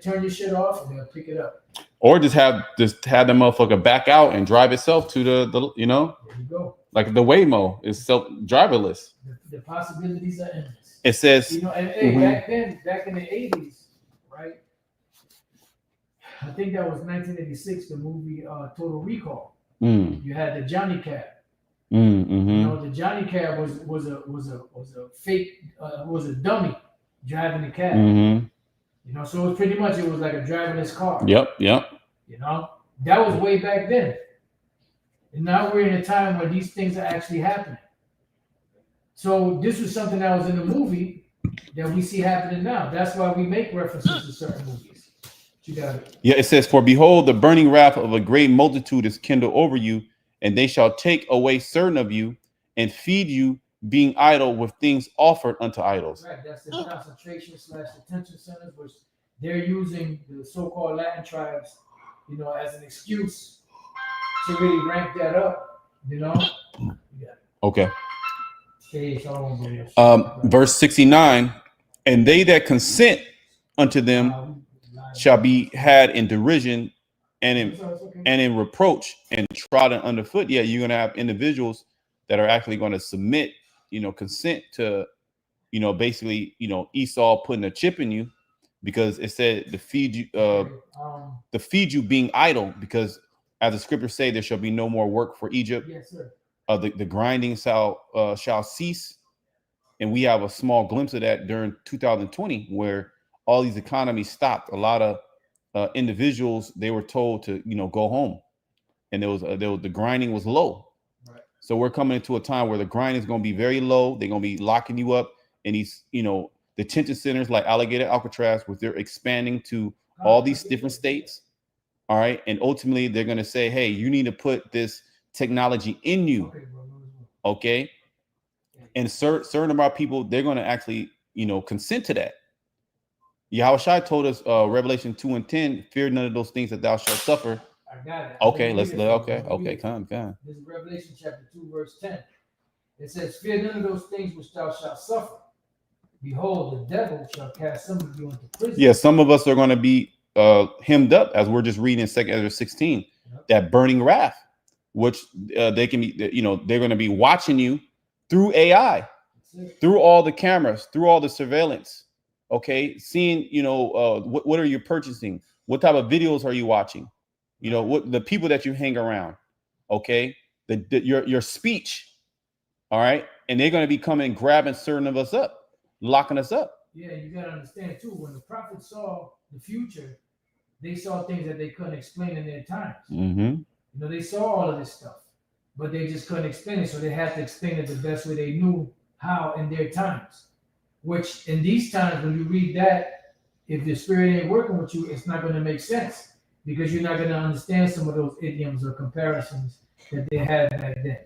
turn your shit off and they'll pick it up. Or just have the motherfucker back out and drive itself to the There you go. like the Waymo is self-driverless. The possibilities are endless. It says, And hey, back in the 80s, right? I think that was 1986, the movie Total Recall. You had the Johnny Cab. Mm-hmm. The Johnny Cab was a fake, was a dummy driving the cab. Mm-hmm. So it was pretty much, it was like a driverless car. Yep. That was way back then. And now we're in a time where these things are actually happening. So this was something that was in the movie that we see happening now. That's why we make references to certain movies. You got it. Yeah, it says, for behold, the burning wrath of a great multitude is kindled over you, and they shall take away certain of you and feed you, being idle with things offered unto idols. Right, that's the concentration / detention centers, which they're using the so-called Latin tribes, as an excuse to really ramp that up. Yeah. Okay. Okay, verse 69, and they that consent unto them shall be had in derision and in reproach and trodden underfoot. Yeah, you're gonna have individuals that are actually going to submit, consent to, basically, Esau putting a chip in you, because it said to feed you being idle, because as the scriptures say, there shall be no more work for Egypt. Yes, sir. The grinding shall cease. And we have a small glimpse of that during 2020, where all these economies stopped. A lot of individuals, they were told to, go home, and there was the grinding was low. Right. So we're coming into a time where the grinding is going to be very low. They're going to be locking you up in these, detention centers like Alligator Alcatraz, where they're expanding to all these different states. All right. And ultimately, they're going to say, hey, you need to put this technology in you. Okay. And certain about people, they're going to actually, consent to that. Yahushua told us, Revelation 2:10, fear none of those things that thou shalt suffer. I got it. Okay, okay, come. This is Revelation chapter 2, verse 10. It says, fear none of those things which thou shalt suffer. Behold, the devil shall cast some of you into prison. Yeah, some of us are going to be hemmed up, as we're just reading in 2 Ezra 16, that burning wrath, which they can be, they're going to be watching you through AI, through all the cameras, through all the surveillance. Okay, seeing, what are you purchasing? What type of videos are you watching? What the people that you hang around. Okay, your speech. All right, and they're going to be coming grabbing certain of us up, locking us up. Yeah, you got to understand too, when the prophets saw the future, they saw things that they couldn't explain in their times. Mm-hmm. They saw all of this stuff, but they just couldn't explain it, so they had to explain it the best way they knew how in their times. Which in these times, when you read that, if the spirit ain't working with you, it's not going to make sense, because you're not going to understand some of those idioms or comparisons that they had back then.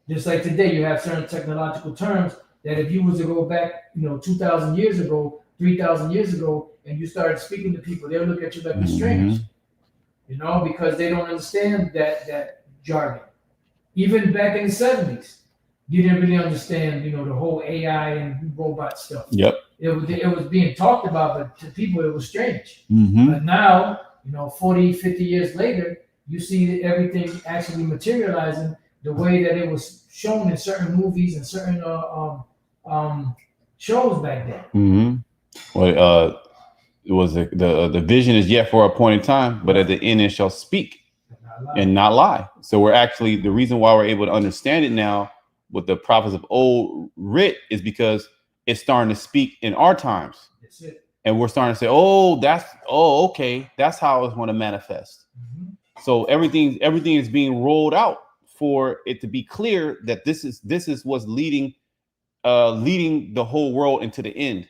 Just like today, you have certain technological terms that if you was to go back, 2,000 years ago, 3,000 years ago, and you started speaking to people, they'll look at you like you're strange, because they don't understand that jargon. Even back in the 70s, you didn't really understand, the whole AI and robot stuff. Yep. It was being talked about, but to people, it was strange. Mm-hmm. But now, 40, 50 years later, you see everything actually materializing the way that it was shown in certain movies and certain shows back then. Mm-hmm. Well, it was the vision is yet for a appointed time, but at the end it shall speak and not lie. So we're actually, the reason why we're able to understand it now with the prophets of old writ is because it's starting to speak in our times. That's it. And we're starting to say, oh, okay, that's how it's going to manifest. Mhm. So everything is being rolled out for it to be clear that this is what's leading the whole world into the end.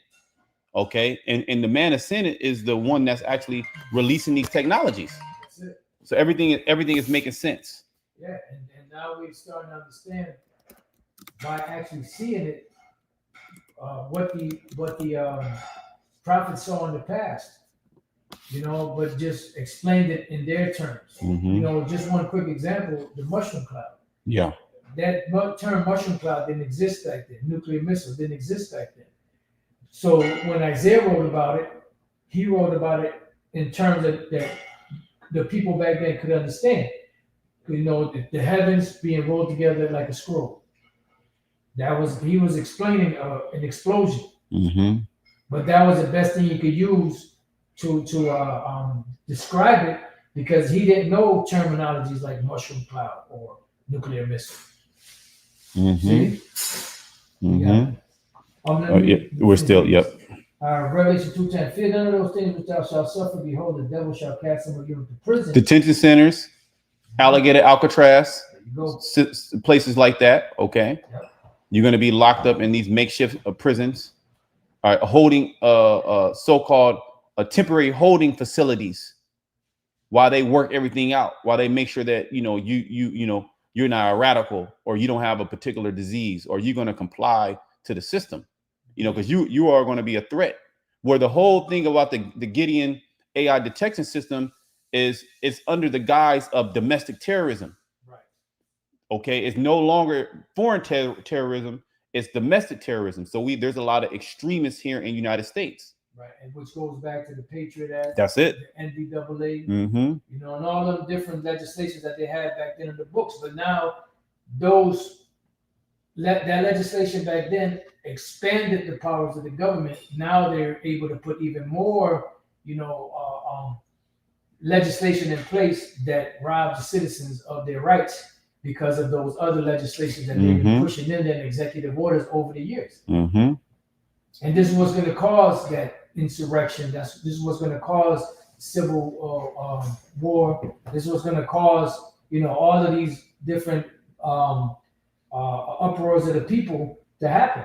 Okay, and the man of sin is the one that's actually releasing these technologies. That's it. So everything is making sense. Yeah, and now we're starting to understand by actually seeing it, what the prophets saw in the past, but just explained it in their terms. Mhm. Just one quick example: the mushroom cloud. Yeah. That term mushroom cloud didn't exist back then. Nuclear missile didn't exist back then. So when Isaiah wrote about it, he wrote about it in terms that the people back then could understand. The heavens being rolled together like a scroll. He was explaining an explosion, Mm-hmm. but that was the best thing you could use to describe it, because he didn't know terminologies like mushroom cloud or nuclear missile. Mm-hmm. See? Mm-hmm. Yeah. Yeah, we're still, yep. Revelation 2:10. Fear none of those things which thou shalt suffer. Behold, the devil shall cast some of you into prison. Detention centers, Alligator, Alcatraz, There you go. places like that. Okay. Yep. You're going to be locked up in these makeshift prisons, holding so-called temporary holding facilities while they work everything out, while they make sure that you're not a radical, or you don't have a particular disease, or you're going to comply to the system, because you are going to be a threat. Where the whole thing about the Gideon AI detection system is, it's under the guise of domestic terrorism. Right. Okay, it's no longer foreign terrorism; it's domestic terrorism. So there's a lot of extremists here in the United States. Right, and which goes back to the Patriot Act. That's it. The NBAA. Mm-hmm. And all them different legislations that they had back then in the books. But now that legislation back then expanded the powers of the government. Now they're able to put even more, legislation in place that robs the citizens of their rights, because of those other legislations that they've been pushing in their executive orders over the years. Mm-hmm. And this is what's going to cause that insurrection. This is what's going to cause civil war. This is what's going to cause, all of these different uproars of the people to happen,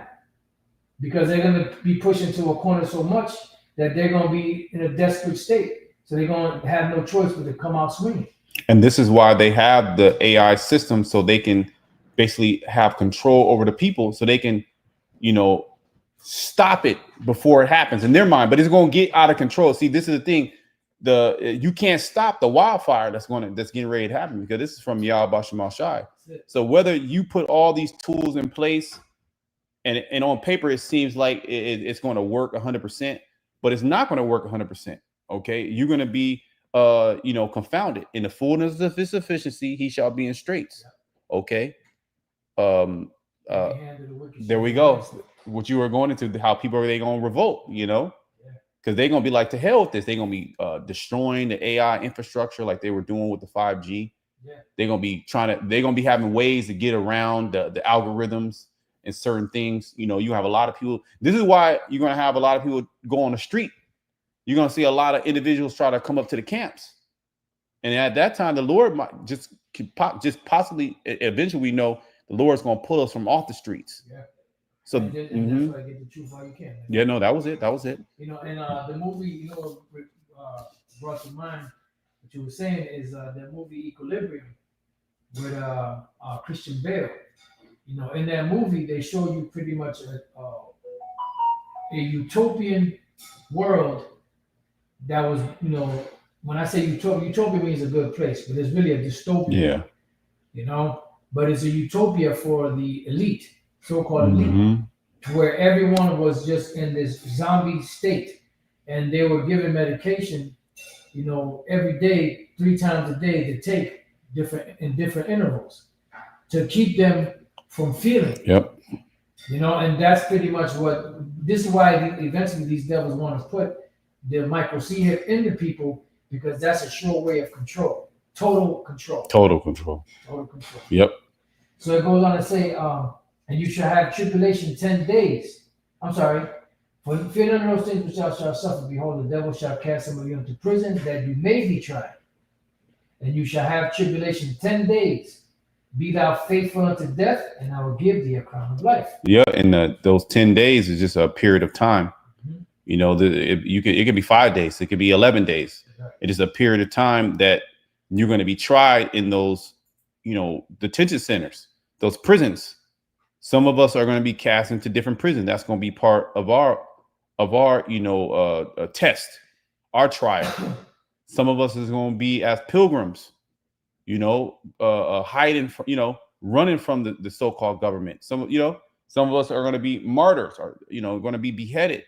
because they're going to be pushed into a corner so much that they're going to be in a desperate state. So they're going to have no choice but to come out swinging. And this is why they have the AI system, so they can basically have control over the people, so they can, stop it before it happens in their mind. But it's going to get out of control. See, this is the thing. You can't stop the wildfire that's getting ready to happen, because this is from Yahweh Bashem Shai. So whether you put all these tools in place, and on paper it seems like it's going to work 100%, but it's not going to work 100%. Okay, you're going to be confounded. In the fullness of his sufficiency, he shall be in straits. Okay. There we go. What you were going into, how people are they going to revolt, because they're going to be like, to hell with this. They're going to be destroying the AI infrastructure like they were doing with the 5G. Yeah. They're going to be having ways to get around the algorithms and certain things. You have a lot of people. This is why you're going to have a lot of people go on the street. You're going to see a lot of individuals try to come up to the camps. And at that time, the Lord might just possibly, eventually, we know the Lord's going to pull us from off the streets. Yeah. So and that's why I get the truth while you can. Man. Yeah, no, that was it. And the movie, brought to mind what you were saying is the movie Equilibrium with Christian Bale. In that movie, they show you pretty much a utopian world that was, when I say utopia means a good place, but it's really a dystopia. Yeah. But it's a utopia for the elite, so-called elite, where everyone was just in this zombie state, and they were given medication, every day, 3 times a day, to take in different intervals to keep them from feeling. Yep. And that's pretty much this is why eventually these devils want to put the microchip in the people, because that's a sure way of control. Total control. Total control. Total control. Yep. So it goes on to say, and you shall have tribulation 10 days. I'm sorry. For fear none of those things which thou shalt suffer, behold, the devil shall cast some of you into prison, that you may be tried. And you shall have tribulation 10 days. Be thou faithful unto death, and I will give thee a crown of life. Yeah, and those 10 days is just a period of time. Mhm. You know, it could be 5 days, it could be 11 days. It is a period of time that you're going to be tried in those, you know, detention centers, those prisons. Some of us are going to be cast into different prisons. That's going to be part of our you know, test, our trial. Some of us is going to be as pilgrims, you know, hiding from, you know, running from the so-called government. Some of us are going to be martyrs, or, you know, going to be beheaded.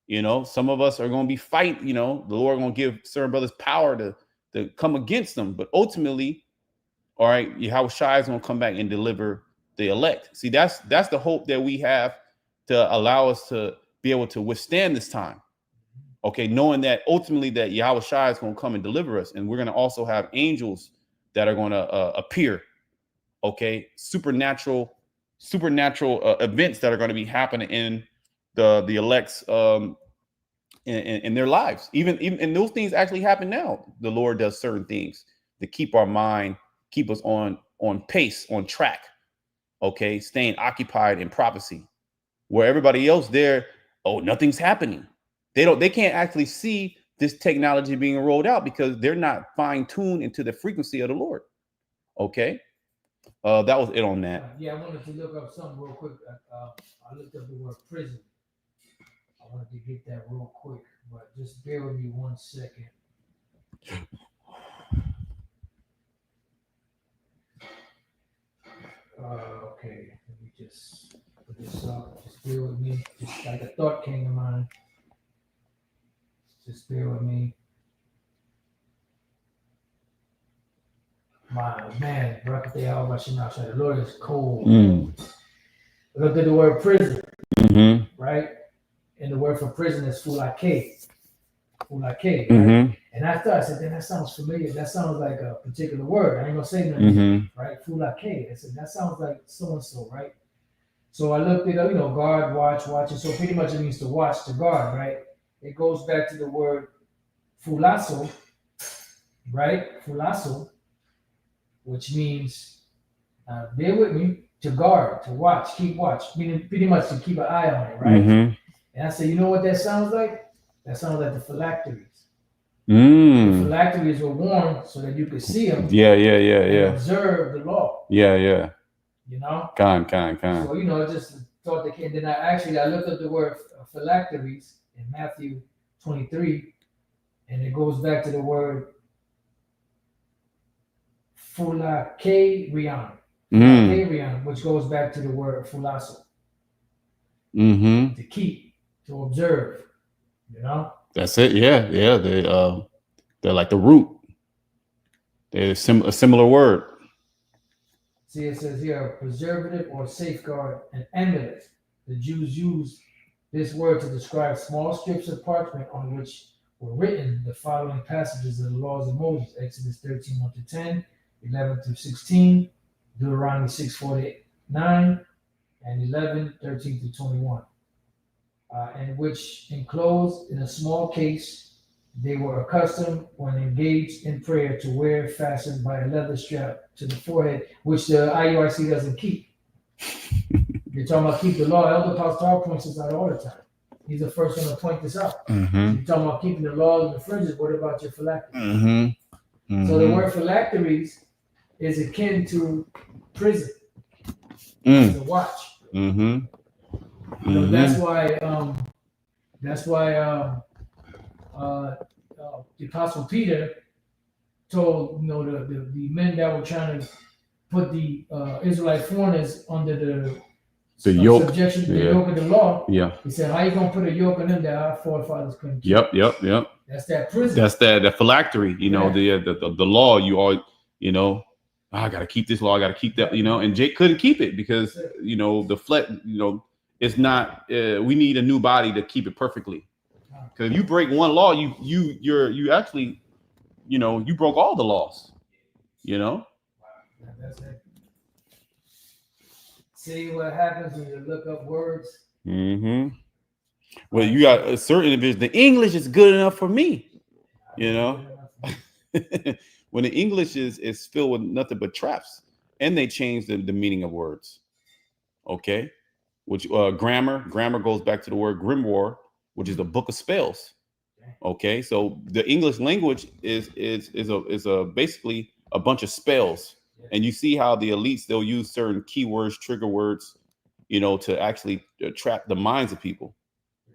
You know, some of us are going to be fight. You know, the Lord going to give certain brothers power to come against them. But ultimately, all right, Yahweh Shai is going to come back and deliver the elect. See, that's the hope that we have to allow us to be able to withstand this time. Okay, knowing that ultimately that Yahweh Shai is going to come and deliver us, and we're going to also have angels that are going to appear. Okay, supernatural events that are going to be happening in the elects in their lives. Even and those things actually happen now. The Lord does certain things to keep our mind, keep us on pace, on track. Okay, staying occupied in prophecy, where everybody else there, oh, nothing's happening. They can't actually see this technology being rolled out because they're not fine-tuned into the frequency of the Lord. Okay, that was it on that. Yeah, I wanted to look up something real quick. I looked up the word prison. I wanted to get that real quick, but just bear with me 1 second. Okay, let me just put this up. Just bear with me. Just like a thought came to mind. Just bear with me. My man, the Lord is cold. Look at the word prison, right? And the word for prison is fulake. Fulake, right? And I thought, I said, that sounds familiar. That sounds like a particular word. I ain't gonna say nothing, right? Fulake. I said, that sounds like so and so, right? So I looked it up, you know, guard, watch. And so pretty much it means to watch, to guard, right? It goes back to the word fulasso, right? Fulasso, which means, bear with me, to guard, to watch, keep watch, meaning pretty much to keep an eye on it, right? And I said, you know what that sounds like? That sounds like the phylacteries. The phylacteries were worn so that you could see them. Yeah. And observe the law. Yeah. You know? Kind. So, you know, just thought that came. Then I looked up the word phylacteries in Matthew 23, and it goes back to the word fulakerion, which goes back to the word fulasso. To keep, to observe, you know? That's it. Yeah. They're like the root. They're a similar word. See, it says here, preservative or safeguard, an amulet. The Jews used this word to describe small strips of parchment on which were written the following passages of the laws of Moses: Exodus 13, 1-10, 11 through 16, Deuteronomy 6:49, and 11, 13 through 21. And which enclosed in a small case, they were accustomed when engaged in prayer to wear fastened by a leather strap to the forehead, which the IUIC doesn't keep. You're talking about keep the law. Elder Pastor points this out all the time. He's the first one to point this out. You're talking about keeping the laws and the fringes. What about your phylacteries? So the word phylacteries is akin to prison, to watch. So that's why the Apostle Peter told, you know, the men that were trying to put the Israelite foreigners under the yoke, subjection to the yoke of the law. Yeah. He said, how you gonna put a yoke on them that our forefathers couldn't keep? Yep. That's that prison. That's the phylactery, you know, the law. You all, you know, I gotta keep this law, I gotta keep that, you know, and Jake couldn't keep it because, you know, the flesh, you know, it's not, we need a new body to keep it perfectly. Because if you break one law, you actually, you broke all the laws. That's it. See what happens when you look up words. Mm-hmm. Well, you got a certain individual. The English is good enough for me. When the English is filled with nothing but traps, and they change the meaning of words. Okay, which grammar goes back to the word grimoire, which is the book of spells. Okay, so the English language is a basically a bunch of spells, and you see how the elites, they'll use certain keywords, trigger words, to actually trap the minds of people.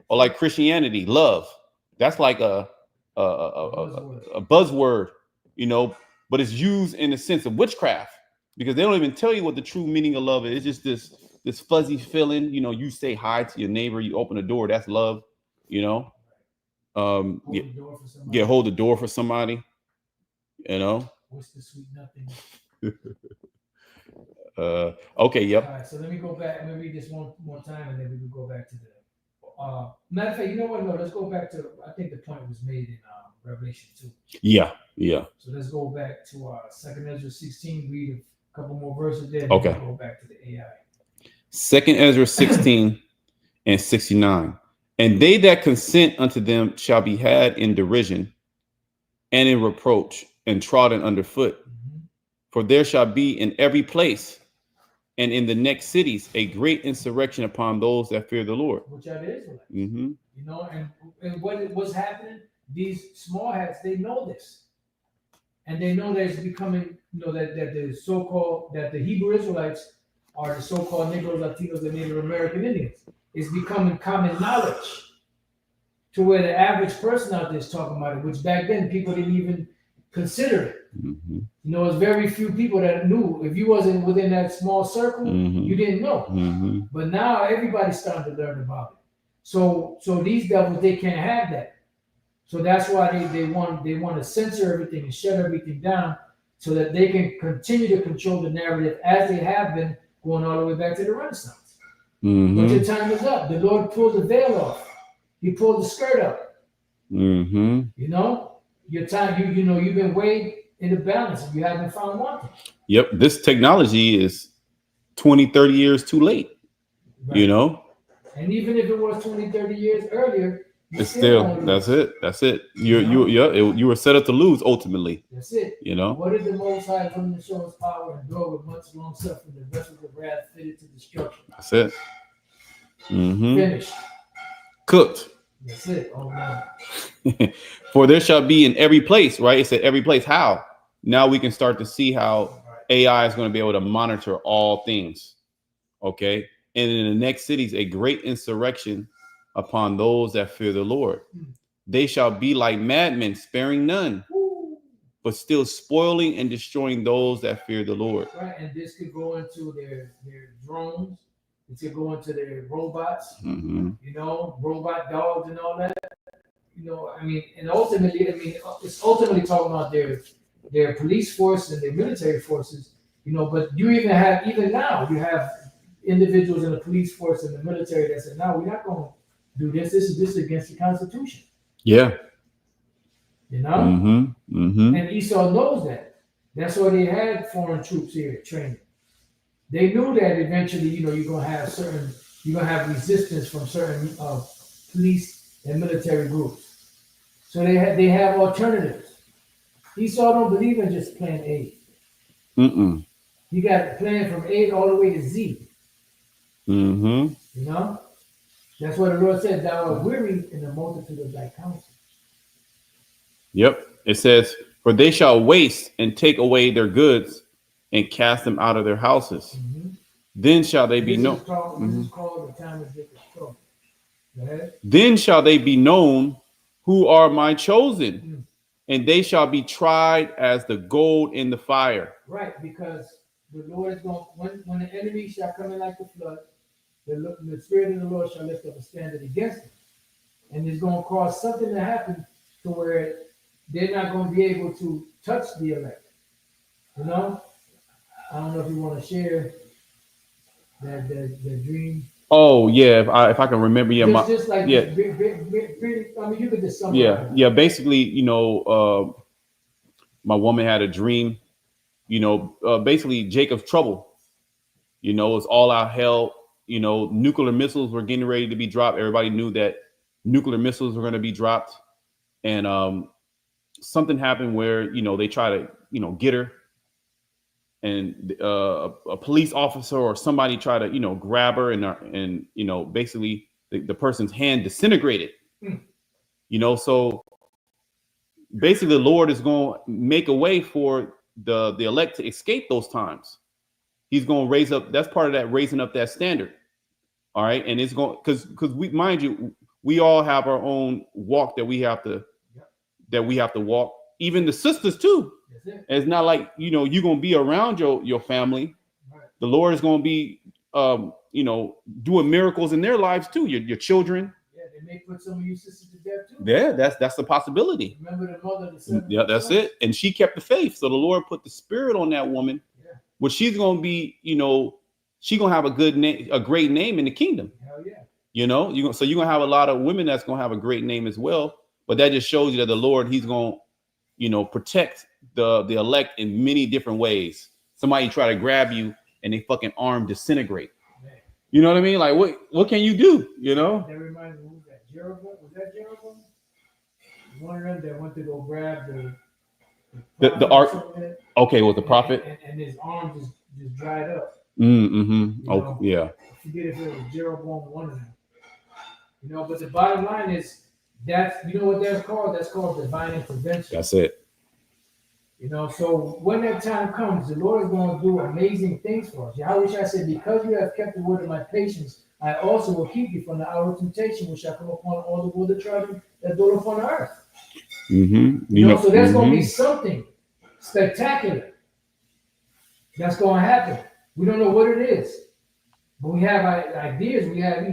Or like Christianity, love. That's like a buzzword, but it's used in the sense of witchcraft, because they don't even tell you what the true meaning of love is. It's just this fuzzy feeling. You say hi to your neighbor, you open the door, that's love. Hold the door for somebody. What's the sweet nothing? Okay, yep. All right, so let me go back. Let me read this one more time, and then we can go back to the. Matter of fact, you know what? No, let's go back to. I think the point was made in Revelation 2. Yeah. So let's go back to 2 Ezra 16. Read a couple more verses there. Okay. Go back to the AI. 2 Ezra 16 and 69. And they that consent unto them shall be had in derision and in reproach and trodden underfoot. Mm-hmm. For there shall be in every place and in the next cities a great insurrection upon those that fear the Lord. Which are the Israelites. Mm-hmm. And what's happening? These small hats, they know this. And they know that it's becoming, that the so-called, that the Hebrew Israelites are the so-called Negroes, Latinos, and Native American Indians. It's becoming common knowledge to where the average person out there is talking about it, which back then people didn't even consider it. Mm-hmm. There's very few people that knew. If you wasn't within that small circle, Mm-hmm. you didn't know. Mm-hmm. But now everybody's starting to learn about it. So these devils, they can't have that. So that's why they want to censor everything and shut everything down so that they can continue to control the narrative as they have been going all the way back to the Renaissance. Mm-hmm. But your time is up. The Lord pulled the veil off. He pulled the skirt up. Mm-hmm. Your time, you've been weighed in the balance and you haven't found one. Yep. This technology is 20, 30 years too late. Right. And even if it was 20, 30 years earlier, it's still that's it. You were set up to lose ultimately. That's it. What did the Most High come to show his power and grow with much long suffering, the vessels of wrath fitted to destruction? That's it. Mm-hmm. Finished. Cooked. That's it. Oh no. For there shall be in every place, right? It said every place. How? Now we can start to see how AI is going to be able to monitor all things. Okay. And in the next cities, a great insurrection upon those that fear the Lord. They shall be like madmen, sparing none, but still spoiling and destroying those that fear the Lord. Right, and this could go into their drones. It could go into their robots. Mm-hmm. Robot dogs and all that. And ultimately, it's ultimately talking about their police force and their military forces. But even now, you have individuals in the police force and the military that said, "No, we're not going to do this. This is against the Constitution." Yeah. Mm-hmm. Mm-hmm. And Esau knows that. That's why they had foreign troops here training. They knew that eventually, you're gonna have resistance from certain police and military groups. So they have alternatives. Esau don't believe in just plan A. Mm-mm. You got a plan from A all the way to Z. Mm-hmm. That's what the Lord said, "Thou art weary in the multitude of thy counsel." Yep. It says, "For they shall waste and take away their goods and cast them out of their houses. Mm-hmm. Then shall they be known." This is called the time of Jacob's trouble. Then shall they be known who are my chosen, and they shall be tried as the gold in the fire. Right, because the Lord is going, when the enemy shall come in like a flood, the Spirit of the Lord shall lift up a standard against him. And it's going to cause something to happen to where they're not going to be able to touch the elect. I don't know if you want to share that dream. Oh yeah, if I can remember, yeah, Just like yeah, I mean, you could just summarize. yeah. Basically, my woman had a dream. Basically Jacob's trouble. It's all out hell. Nuclear missiles were getting ready to be dropped. Everybody knew that nuclear missiles were going to be dropped, and something happened where they try to get her, and a police officer or somebody try to grab her, and basically the person's hand disintegrated. So basically the Lord is going to make a way for the elect to escape those times. He's going to raise up. That's part of that, raising up that standard. All right. And it's going, because we, mind you, we all have our own walk that we have to walk. Even the sisters too. And it's not like, you're going to be around your family. Right. The Lord is going to be, doing miracles in their lives too. Your children. Yeah, they may put some of you sisters to death too. Yeah, that's the possibility. Remember the mother of the seven. Yeah, that's it. And she kept the faith. So the Lord put the spirit on that woman, which she's going to be, she's going to have a good name, a great name in the kingdom. Hell yeah. So you're going to have a lot of women that's going to have a great name as well. But that just shows you that the Lord, he's going to, protect the elect in many different ways. Somebody try to grab you and they fucking arm disintegrate. You know what I mean? Like, what can you do? That reminds me, who was that? Jeroboam? Was that Jeroboam? One of them that went to go grab the ark. Okay, was the prophet? And his arm just dried up. Oh, yeah. I forget if it was Jeroboam, one of them. But the bottom line is what that's called? That's called divine intervention. That's it. So when that time comes, the Lord is going to do amazing things for us. Yahweh said, because you have kept the word of my patience, I also will keep you from the hour of temptation, which shall come upon all the world of children that dwell upon the earth. So that's going to be something spectacular that's going to happen. We don't know what it is, but we have ideas. We have,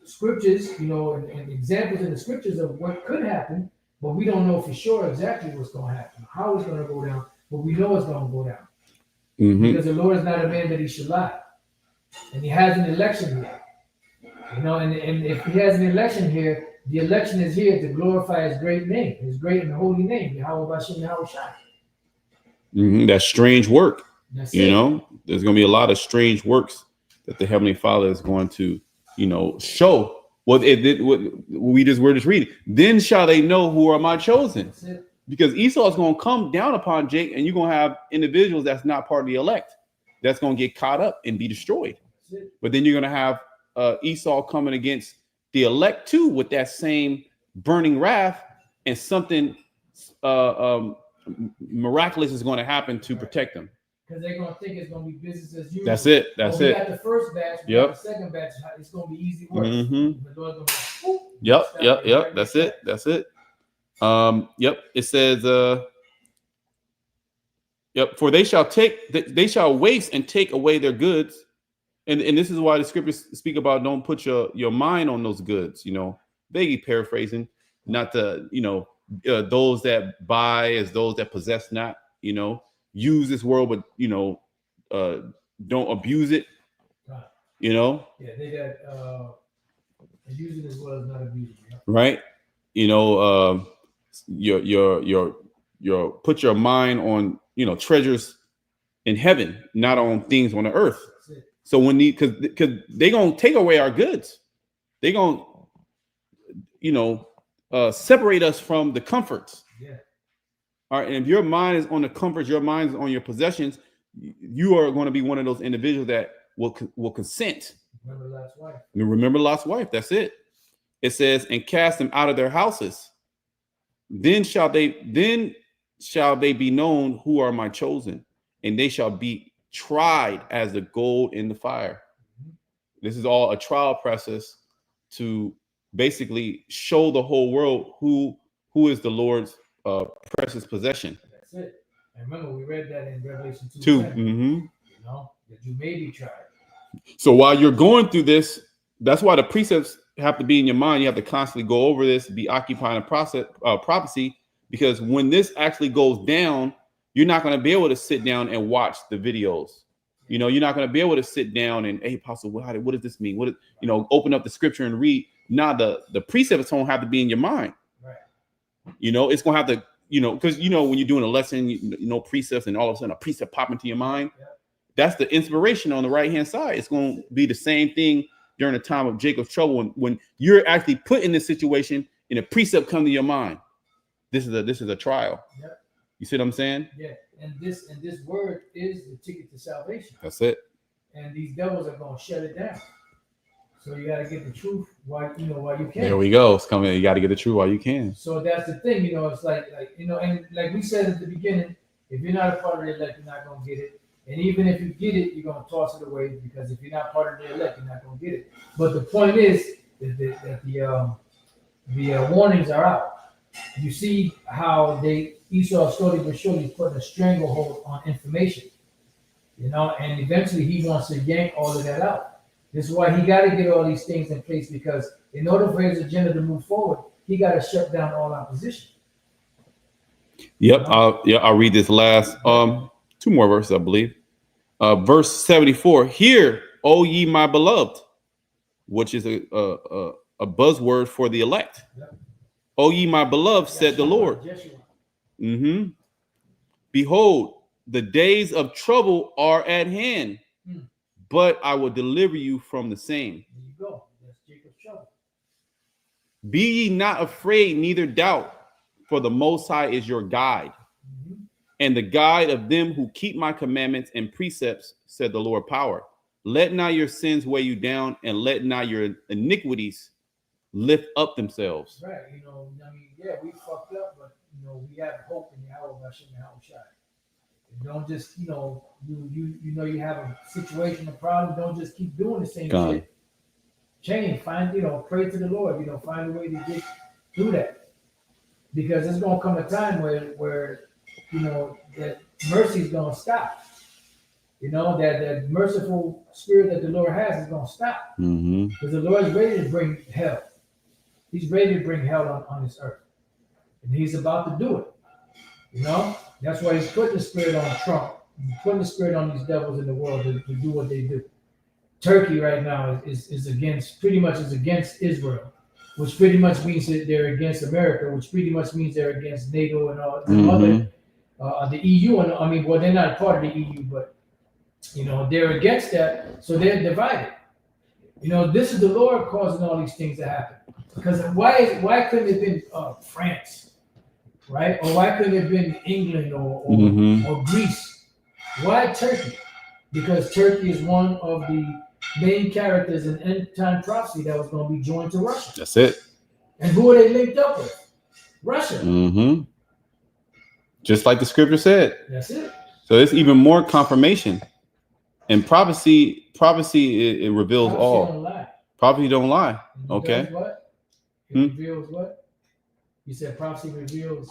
scriptures, and examples in the scriptures of what could happen. But we don't know for sure exactly what's going to happen, how it's going to go down. But we know it's going to go down. Because the Lord is not a man that he should lie. And he has an election here. And if he has an election here, the election is here to glorify his great name, his great and holy name, Yahweh Bashem Yahweh Shai. That's strange work. That's There's going to be a lot of strange works that the Heavenly Father is going to, show. Well, we're just reading. Then shall they know who are my chosen. Because Esau is going to come down upon Jake, and you're going to have individuals that's not part of the elect that's going to get caught up and be destroyed. But then you're going to have Esau coming against the elect too with that same burning wrath, and something miraculous is going to happen to protect them. Because they're going to think it's going to be business as usual. That's it. We got the first batch. We got the second batch. It's going to be easy work. Yep. That's it. It says, for they shall waste and take away their goods. And this is why the scriptures speak about don't put your mind on those goods. Vaguely paraphrasing, not the, those that buy as those that possess not, use this world, but don't abuse it. Right. Yeah, they got use it as well as not abuse it. Yeah. Right. Your put your mind on treasures in heaven, not on things on the earth. So when because they're gonna take away our goods, they're gonna separate us from the comforts. Yeah. All right, and if your mind is on the comforts, your mind is on your possessions, you are going to be one of those individuals that will consent. Remember Lot's wife. That's it. It says, and cast them out of their houses. Then shall they be known who are my chosen, and they shall be tried as the gold in the fire. This is all a trial process to basically show the whole world who is the Lord's precious possession. That's it. And remember, we read that in Revelation 2. That you may be tried. So while you're going through this, that's why the precepts have to be in your mind. You have to constantly go over this, be occupying a prophecy, because when this actually goes down, you're not going to be able to sit down and watch the videos. You know, you're not going to be able to sit down and, hey, Apostle, what does this mean? What is, you know, open up the scripture and read. Now the precepts don't have to be in your mind. Right. You know, it's going to have to, you know, because, you know, when you're doing a lesson, you know, precepts and all of a sudden a precept pop into your mind. Yeah. That's the inspiration on the right-hand side. It's going to be the same thing during the time of Jacob's trouble. When you're actually put in this situation and a precept comes to your mind, this is a trial. Yeah. You see what I'm saying? Yeah. And this word is the ticket to salvation. That's it. And these devils are going to shut it down. So you got to get the truth while you can. There we go. It's coming. You got to get the truth while you can. So that's the thing, you know. It's like you know, and like we said at the beginning, if you're not a part of the elect, you're not going to get it. And even if you get it, you're going to toss it away because if you're not part of the elect, you're not going to get it. But the point is that the warnings are out. You see how Esau slowly but surely putting a stranglehold on information, you know, and eventually he wants to yank all of that out. This is why he got to get all these things in place because in order for his agenda to move forward, he got to shut down all opposition. Yep. I'll read this last two more verses, I believe. Verse 74. Hear, O ye my beloved, which is a buzzword for the elect. Yep. O ye my beloved, said the Lord. Mm-hmm. Behold, the days of trouble are at hand, but I will deliver you from the same. There you go. That's Jacob's trouble. Be ye not afraid, neither doubt, for the Most High is your guide, and the guide of them who keep my commandments and precepts, said the Lord power. Let not your sins weigh you down, and let not your iniquities lift up themselves. Right. You know, I mean, yeah, we fucked up, but you know, we have hope in Yahweh Hashem Yahushai. Don't just, you know, you know you have a situation, a problem. Don't just keep doing the same shit. Change, find, you know, pray to the Lord. You know, find a way to get through that, because there's gonna come a time where you know that mercy is gonna stop. You know that merciful spirit that the Lord has is gonna stop because the Lord is ready to bring hell. He's ready to bring hell on this earth, and He's about to do it. You know, that's why He's putting the spirit on Trump. He's putting the spirit on these devils in the world to do what they do. Turkey right now is against Israel, which pretty much means that they're against America, which pretty much means they're against NATO and all other the EU. And I mean, well, they're not part of the EU, but you know they're against that, so they're divided. You know, this is the Lord causing all these things to happen. Because why couldn't it have been France, right? Or why couldn't it have been England or Greece? Why Turkey? Because Turkey is one of the main characters in end time prophecy that was going to be joined to Russia. That's it. And who are they linked up with? Russia. Just like the scripture said. That's it. So it's even more confirmation. And prophecy it reveals prophecy all. Don't lie. Prophecy don't lie. Okay. What? It reveals what? You said prophecy reveals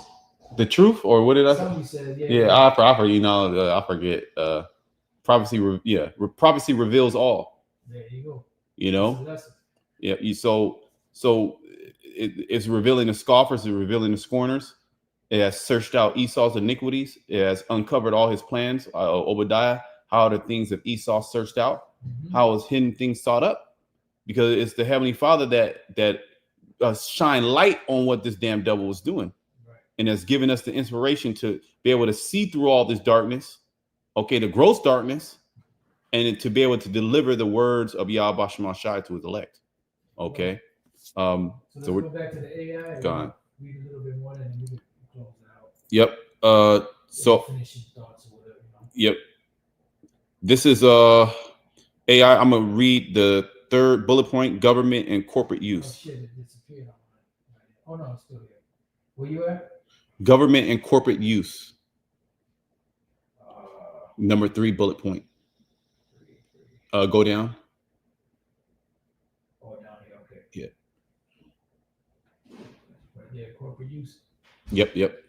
the truth, or what did I say? Somebody said, I you know, I forget. Prophecy reveals all. There you go. You know? Yeah. So it's revealing the scoffers, it's revealing the scorners. It has searched out Esau's iniquities. It has uncovered all his plans. Obadiah, how the things of Esau searched out, how his hidden things sought up, because it's the Heavenly Father that shine light on what this damn devil was doing, and has given us the inspiration to be able to see through all this darkness, okay, the gross darkness, and to be able to deliver the words of Yahweh Shemashai to his elect. Okay. So let's go back to the AI. Gone. Read a little bit more and we can close it out. Yep. So finishing thoughts or whatever, Yep. This is AI. I'm gonna read the third bullet point: government and corporate use. Oh shit, it disappeared. Oh no, it's still here. Where you at? Government and corporate use. Number 3 bullet point. Go down. Oh, down here. Okay. Yeah. Right there, corporate use. Yep.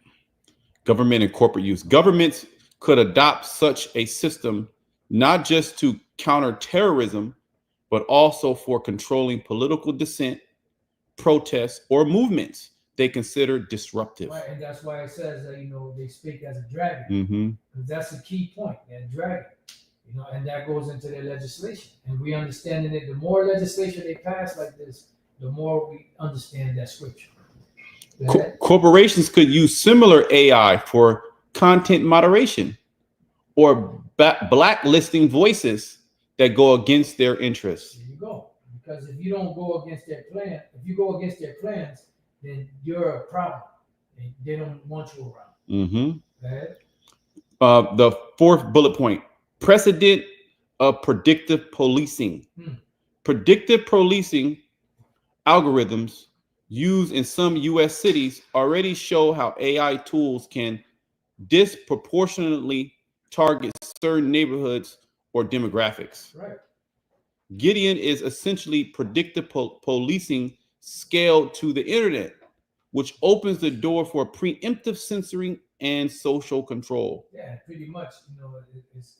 Government and corporate use. Governments could adopt such a system not just to counter terrorism, but also for controlling political dissent, protests, or movements they consider disruptive. Right, and that's why it says that, you know, they speak as a dragon. Because that's the key point, that dragon. You know, and that goes into their legislation. And we understanding it. The more legislation they pass like this, the more we understand that scripture. Corporations could use similar AI for content moderation or blacklisting voices that go against their interests. There you go. Because if you don't go against their plan, if you go against their plans, then you're a problem. They don't want you around. The fourth bullet point: precedent of predictive policing. Predictive policing algorithms used in some U.S. cities already show how AI tools can disproportionately target certain neighborhoods or demographics. Right. Gideon is essentially predictive policing scaled to the internet, which opens the door for preemptive censoring and social control. Yeah, pretty much. You know, it's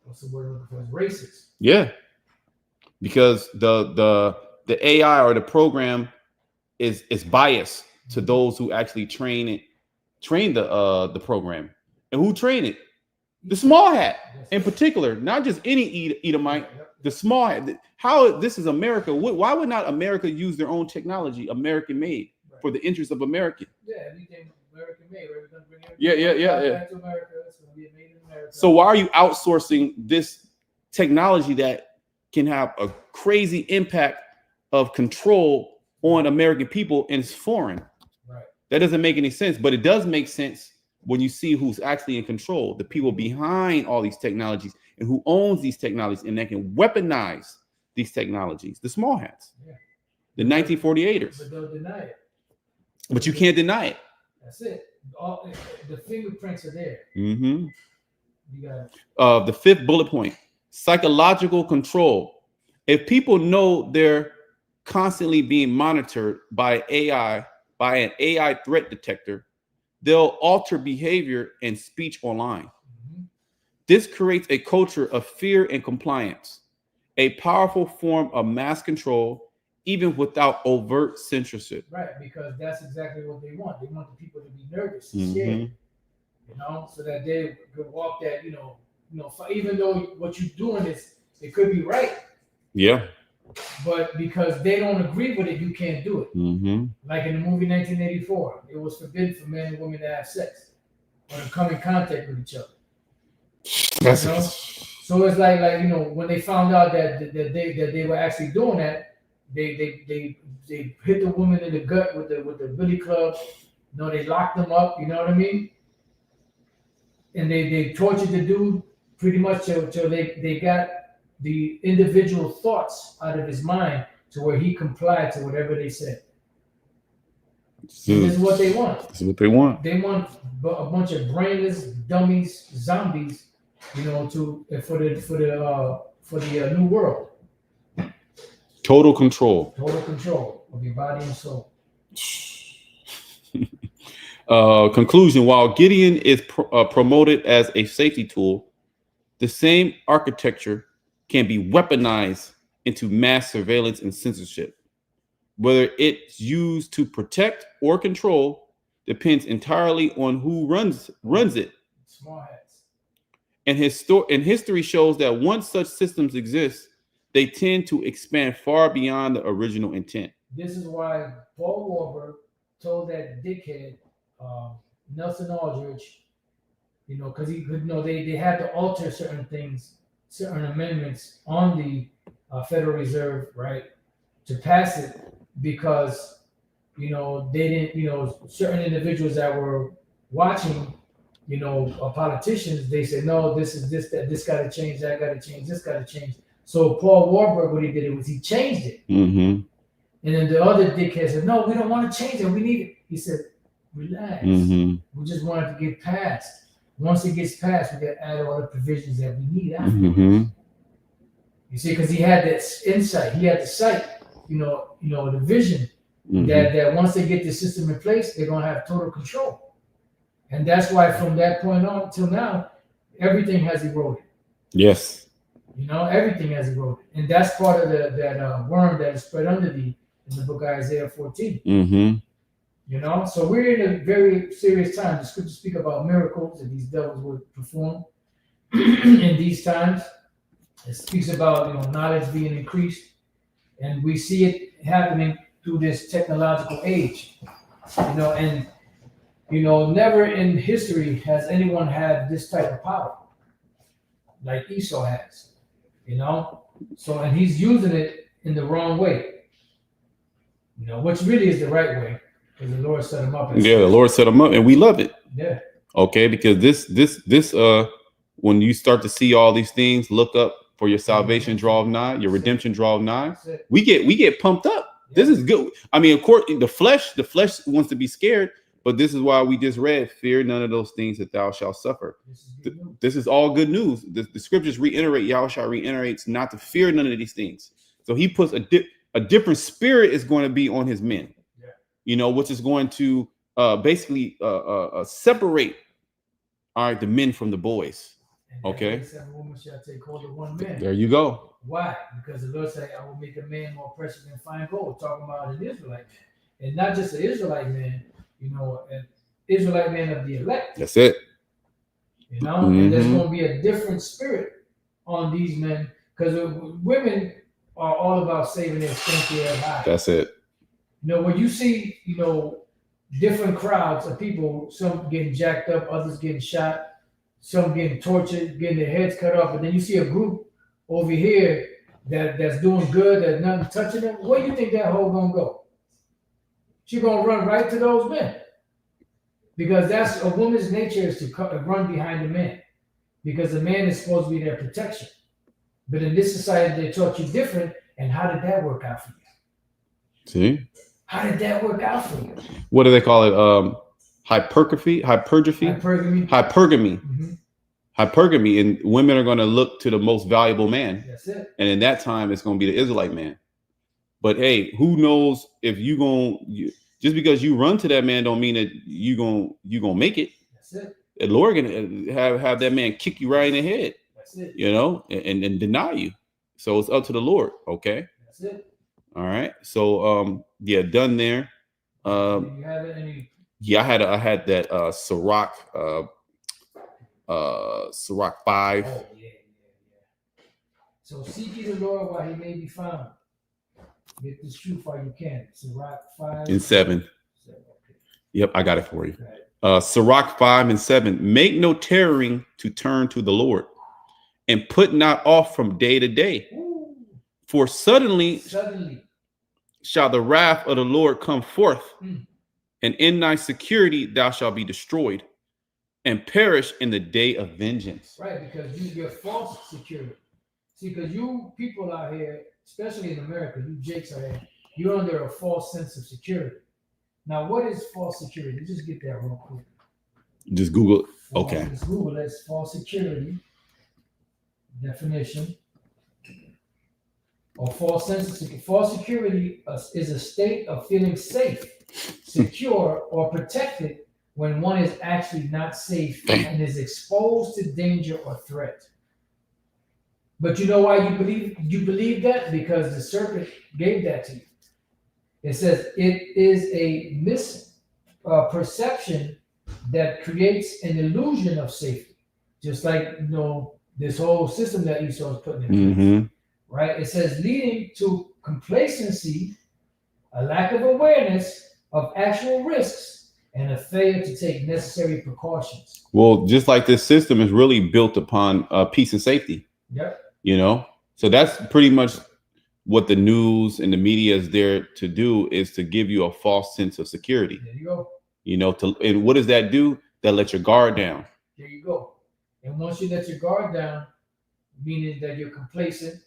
what's the word I'm looking for? It's racist. Yeah, because the AI or the program is biased to those who actually train the program. And who train it? The small hat in particular, not just any Edomite. The small hat. How this is America? Why would not America use their own technology, American made, for the interest of America? Yeah, everything American made. We're gonna bring Yeah. back to America. It's gonna be made in America. So why are you outsourcing this technology that can have a crazy impact of control on American people and it's foreign? Right. That doesn't make any sense, but it does make sense when you see who's actually in control, the people behind all these technologies and who owns these technologies and that can weaponize these technologies, the small hats, the 1948ers. But they'll deny it. But you can't deny it. That's it. The fingerprints are there. You got it. The fifth bullet point: psychological control. If people know they're constantly being monitored by an AI threat detector, they'll alter behavior and speech online. This creates a culture of fear and compliance, a powerful form of mass control, even without overt censorship. Right, because that's exactly what they want. They want the people to be nervous and scared, you know, so that they could walk that, you know, even though what you're doing it could be right. Yeah. But because they don't agree with it, you can't do it. Like in the movie 1984, it was forbidden for men and women to have sex or to come in contact with each other. You know? So it's like you know, when they found out that they were actually doing that, they hit the woman in the gut with the billy club. You know, they locked them up. You know what I mean? And they tortured the dude pretty much till they got the individual thoughts out of his mind to where he complied to whatever they said. This is what they want. This is what they want. They want a bunch of brainless dummies, zombies, you know, for the new world. Total control. Total control of your body and soul. Conclusion: while Gideon is promoted as a safety tool, the same architecture can be weaponized into mass surveillance and censorship. Whether it's used to protect or control depends entirely on who runs it. Small hats. And history shows that once such systems exist, they tend to expand far beyond the original intent. This is why Paul Warburg told that dickhead Nelson Aldrich, you know, because they had to alter certain things, certain amendments on the Federal Reserve, right, to pass it because, you know, they didn't, you know, certain individuals that were watching, you know, politicians, they said, no, this got to change, that got to change, this got to change. So Paul Warburg, what he did was he changed it. And then the other dickhead said, no, we don't want to change it. We need it. He said, relax. We just want it to get passed. Once it gets passed, we got to add all the provisions that we need afterwards. You see, because he had that insight. He had the sight, you know, the vision that once they get the system in place, they're going to have total control. And that's why from that point on till now, everything has eroded. Yes. You know, everything has eroded. And that's part of that worm that is spread under in the book of Isaiah 14. You know, so we're in a very serious time. The scriptures speak about miracles that these devils would perform. in these times. It speaks about knowledge being increased, and we see it happening through this technological age. And never in history has anyone had this type of power like Esau has. So and he's using it in the wrong way. Which really is the right way, because the Lord set him up. Yeah, the Lord set him up, and we love it. Yeah. Okay, because this when you start to see all these things, look up for your salvation draw nigh, your redemption draw nigh. We get pumped up. This is good. I mean, of course, the flesh wants to be scared, but this is why we just read, fear none of those things that thou shalt suffer. This is all good news. The scriptures reiterate, Yahushua reiterates not to fear none of these things. So he puts a different spirit is going to be on his men, which is going to basically separate the men from the boys. Okay. Woman shall take hold of one man. There you go. Why? Because the Lord said, I will make a man more precious than fine gold, talking about an Israelite man. And not just an Israelite man, an Israelite man of the elect. That's it. And there's going to be a different spirit on these men, because women are all about saving their skin to high. That's it. When you see, different crowds of people, some getting jacked up, others getting shot, some getting tortured, getting their heads cut off, but then you see a group over here that's doing good, that's nothing touching them. Where do you think that hoe gonna go? She gonna run right to those men, because that's a woman's nature, is to run behind the man, because the man is supposed to be their protection. But in this society, they taught you different. And how did that work out for you? See? How did that work out for you? What do they call it? Hypergamy. Mm-hmm. Hypergamy, and women are going to look to the most valuable man. That's it. And in that time, it's going to be the Israelite man. But hey, who knows if just because you run to that man don't mean that you gonna make it. That's it. The Lord gonna have that man kick you right in the head. That's it. And deny you. So it's up to the Lord. Okay. That's it. All right. So done there. Do you have any? Yeah, I had that Sirach 5. Oh, yeah. So seek ye the Lord while he may be found. Get this truth while you can. Sirach 5 and 7. Okay. Yep, I got it for you. Right. Sirach 5 and 7. Make no tarrying to turn to the Lord, and put not off from day to day. Ooh. For suddenly shall the wrath of the Lord come forth, and in thy security thou shalt be destroyed, and perish in the day of vengeance. Right, because you get false security. See, because you people out here, especially in America, you jakes are here, you're under a false sense of security. Now, what is false security? Just get that real quick. Just Google it. Okay. Just Google it. It's false security definition. Or false sense of security. False security is a state of feeling safe, secure, or protected when one is actually not safe and is exposed to danger or threat. But you know why you believe that? Because the serpent gave that to you. It says it is a misperception that creates an illusion of safety, just like this whole system that Esau is putting in place. Right? It says leading to complacency, a lack of awareness of actual risks, and a failure to take necessary precautions. Well, just like this system is really built upon peace and safety. Yep. So that's pretty much what the news and the media is there to do, is to give you a false sense of security. There you go. And what does that do? That lets your guard down. There you go. And once you let your guard down, meaning that you're complacent,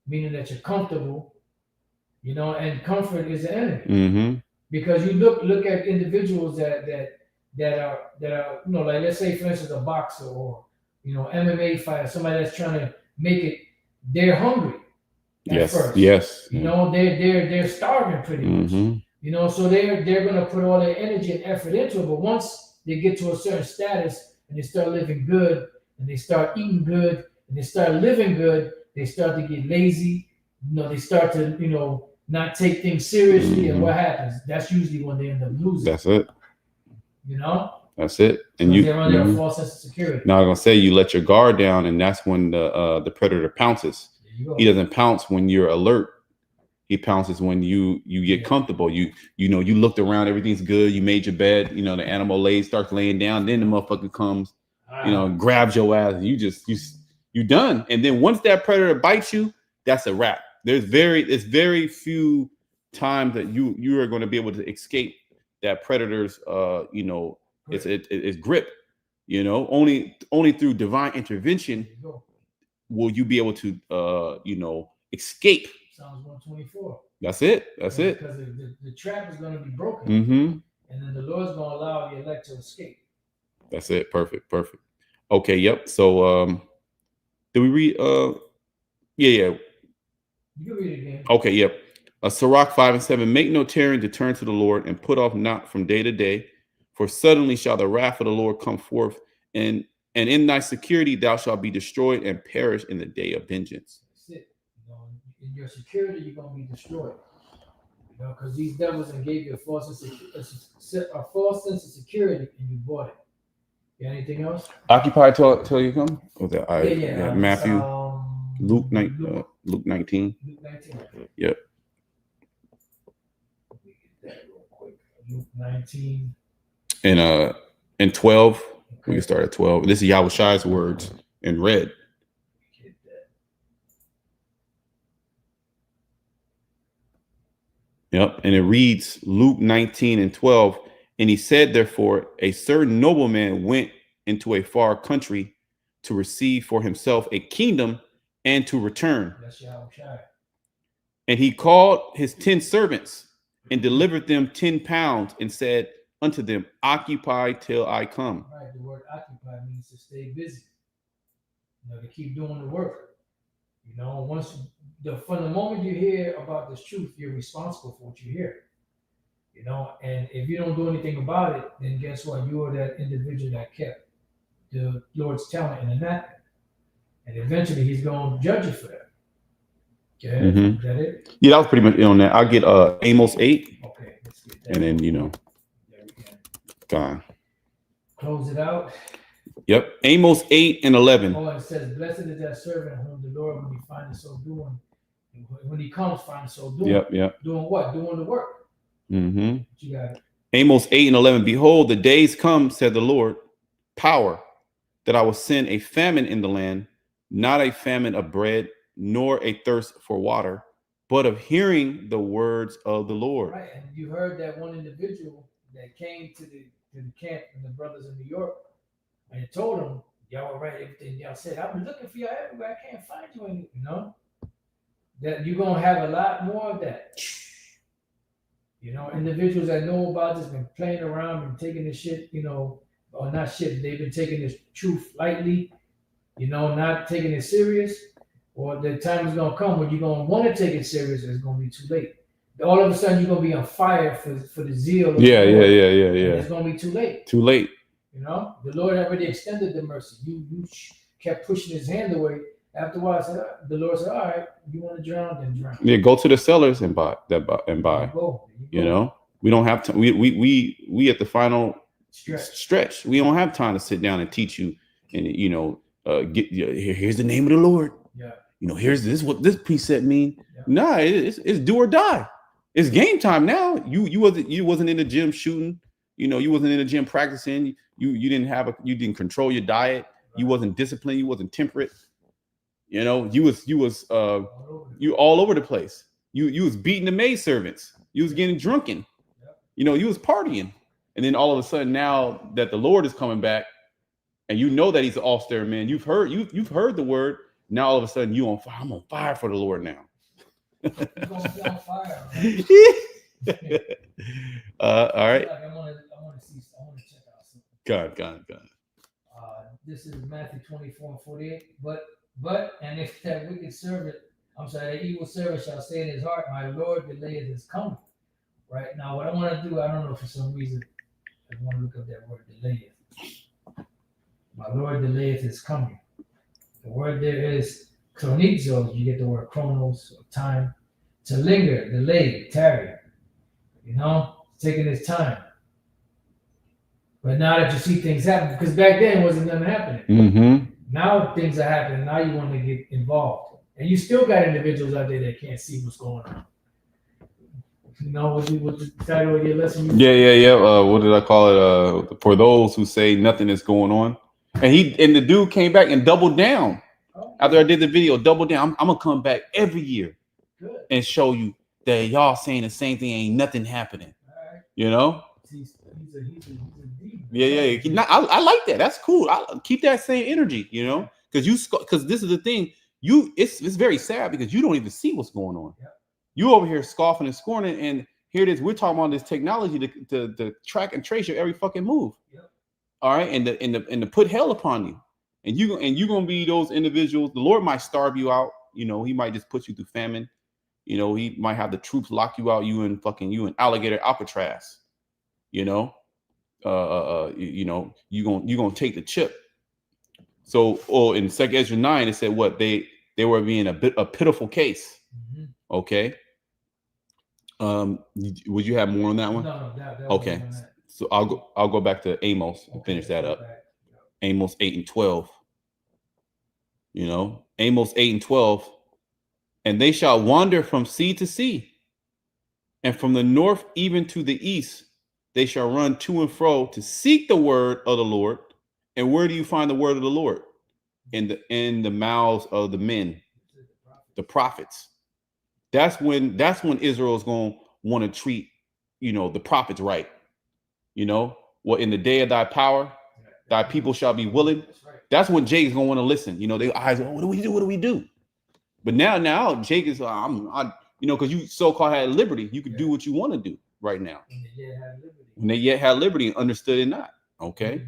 meaning that you're comfortable, and comfort is the enemy. Because you look at individuals that are like, let's say for instance a boxer or MMA fighter, somebody that's trying to make it, they're hungry at first. Yes. They're starving pretty much. So they're gonna put all their energy and effort into it. But once they get to a certain status and they start living good and they start eating good and they start living good, they start to get lazy. They start to not take things seriously. And what happens? That's usually when they end up losing. That's it. That's it. And Because you they're under a mhm. false sense of security. Now I'm gonna say you let your guard down, and that's when the predator pounces. There you go. He doesn't pounce when you're alert. He pounces when you get Yeah. comfortable. You know, you looked around, everything's good. You made your bed. You know, the animal starts laying down. Then the motherfucker comes, grabs your ass, and you done. And then once that predator bites you, that's a wrap. It's very few times that you are going to be able to escape that predator's its grip. You know, only through divine intervention There you go. will you be able to escape. Psalms 124. That's it. That's it. Because the trap is going to be broken, Mm-hmm. and then the Lord's going to allow the elect to escape. That's it. Perfect. Okay. Yep. So did we read? Yeah. You can read it again. Okay. Yep. Sirach 5:7. Make no tarrying to turn to the Lord, and put off not from day to day, for suddenly shall the wrath of the Lord come forth, and in thy security thou shalt be destroyed and perish in the day of vengeance. That's it. In your security, you're going to be destroyed. Because these devils and gave you a false sense of security, and you bought it. Got anything else? Occupy till you come. Was that Yeah. Matthew, Luke 19. Luke 19. Yep. Let me get that real quick. Luke 19. And 12. Okay. We can start at 12. This is Yahushai's words in red. Get that. Yep. And it reads Luke 19:12. And he said, therefore, a certain nobleman went into a far country to receive for himself a kingdom and to return. That's Yahushai. And he called his 10 servants and delivered them 10 pounds and said unto them, occupy till I come. Right. The word occupy means to stay busy. To keep doing the work. From the moment you hear about this truth, you're responsible for what you hear. And if you don't do anything about it, then guess what? You are that individual that kept the Lord's talent in the net. And eventually he's going to judge you for that. Okay? Mhm. Is that it? Yeah, that was pretty much it on that. I'll get Amos 8. Okay, let's get that. And then, There we go. gone. Close it out. Yep. Amos 8:11. Oh, it says, blessed is that servant whom the Lord, when he finds so doing, when he comes, finds so doing. Yep. Doing what? Doing the work. Mm-hmm. You got it. Amos 8:11. Behold, the days come, said the Lord, power, that I will send a famine in the land, not a famine of bread, nor a thirst for water, but of hearing the words of the Lord. Right, and you heard that one individual that came to the camp and the brothers in New York, and told them, y'all write everything y'all said. I've been looking for y'all everywhere. I can't find you any, that you're gonna have a lot more of that. Individuals that know about this been playing around and taking this shit, or not shit, they've been taking this truth lightly, not taking it serious. Or the time is gonna come when you're gonna want to take it serious, and it's gonna be too late. All of a sudden you're gonna be on fire for the zeal. Yeah. It's gonna be too late. Too late. The Lord already extended the mercy. You kept pushing his hand away. After a while, the Lord said, all right, you want to drown, then drown. Yeah, go to the sellers and buy. Go. We don't have to. We at the final stretch. We don't have time to sit down and teach you and here's the name of the Lord. Yeah. Here's this what this precept mean. Yeah. Nah, it's do or die. It's game time now. You wasn't in the gym shooting. You wasn't in the gym practicing. You didn't control your diet. Right. You wasn't disciplined. You wasn't temperate. You was all over the place. You was beating the maid servants. You was getting drunken. Yep. You was partying. And then all of a sudden, now that the Lord is coming back, and that he's an austere man, you've heard the word. Now all of a sudden you on fire. I'm on fire for the Lord now. You're gonna be on fire. All right. I want to check out something. God. This is Matthew 24:48. But and if that wicked servant, that evil servant shall say in his heart, my Lord delayeth his coming. Right now, what I want to do, I don't know, for some reason, I want to look up that word delayeth. My Lord delayeth his coming. The word there is chronizos. You get the word chronos, or time. To linger, delay, tarry. Taking his time. But now that you see things happen, because back then wasn't nothing happening. Mm-hmm. Now things are happening. Now you want to get involved, and you still got individuals out there that can't see what's going on. You know what the title of your lesson? Yeah. What did I call it? For those who say nothing is going on, and the dude came back and doubled down after I did the video. Doubled down. I'm gonna come back every year and show you that y'all saying the same thing. Ain't nothing happening. Right. You know. He's a deep. Yeah. I like that. That's cool. I keep that same energy. You know, because this is the thing. It's very sad because you don't even see what's going on. Yep. You over here scoffing and scorning, and here it is. We're talking about this technology to track and trace your every fucking move. Yep. All right, and to put hell upon you, and you gonna be those individuals. The Lord might starve you out. You know, He might just put you through famine. You know, He might have the troops lock you out. You in alligator Alcatraz. You know, you know, you gonna take the chip. So, in 2 Ezra 9, it said what they were being a pitiful case. Mm-hmm. Okay. Would you have more on that one? No, that okay. So I'll go back to Amos and finish that up. Amos 8 and 12. You know, Amos 8 and 12. And they shall wander from sea to sea, and from the north even to the east. They shall run to and fro to seek the word of the Lord. And where do you find the word of the Lord? In the mouths of the men, the prophets. That's when Israel is going to want to treat, you know, the prophets right. You know, well, in the day of thy power, thy people shall be willing. That's when Jake's going to want to listen. You know, they eyes, what do we do? What do we do? But now Jake is, you know, because you so-called had liberty, you could do what you want to do right now. When they yet had liberty and understood it not. Okay.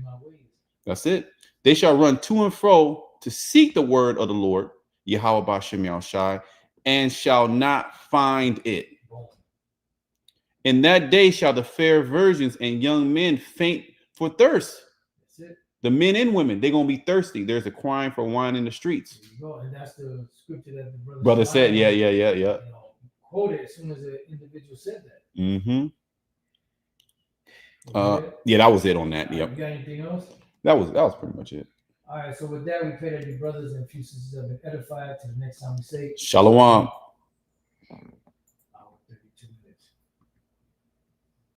That's it. They shall run to and fro to seek the word of the Lord, Yahweh Ba'Shem Yahushai, and shall not find it. In that day shall the fair virgins and young men faint for thirst. The men and women, they're going to be thirsty. There's a crying for wine in the streets. And that's the scripture that the brother said. Yeah. You know, quoted as soon as the individual said that. Mm-hmm. Yeah, that was it on that. Yep. You got anything else? That was pretty much it. All right. So with that, we pray that your brothers and few sisters have been edified. To the next time we say Shalom.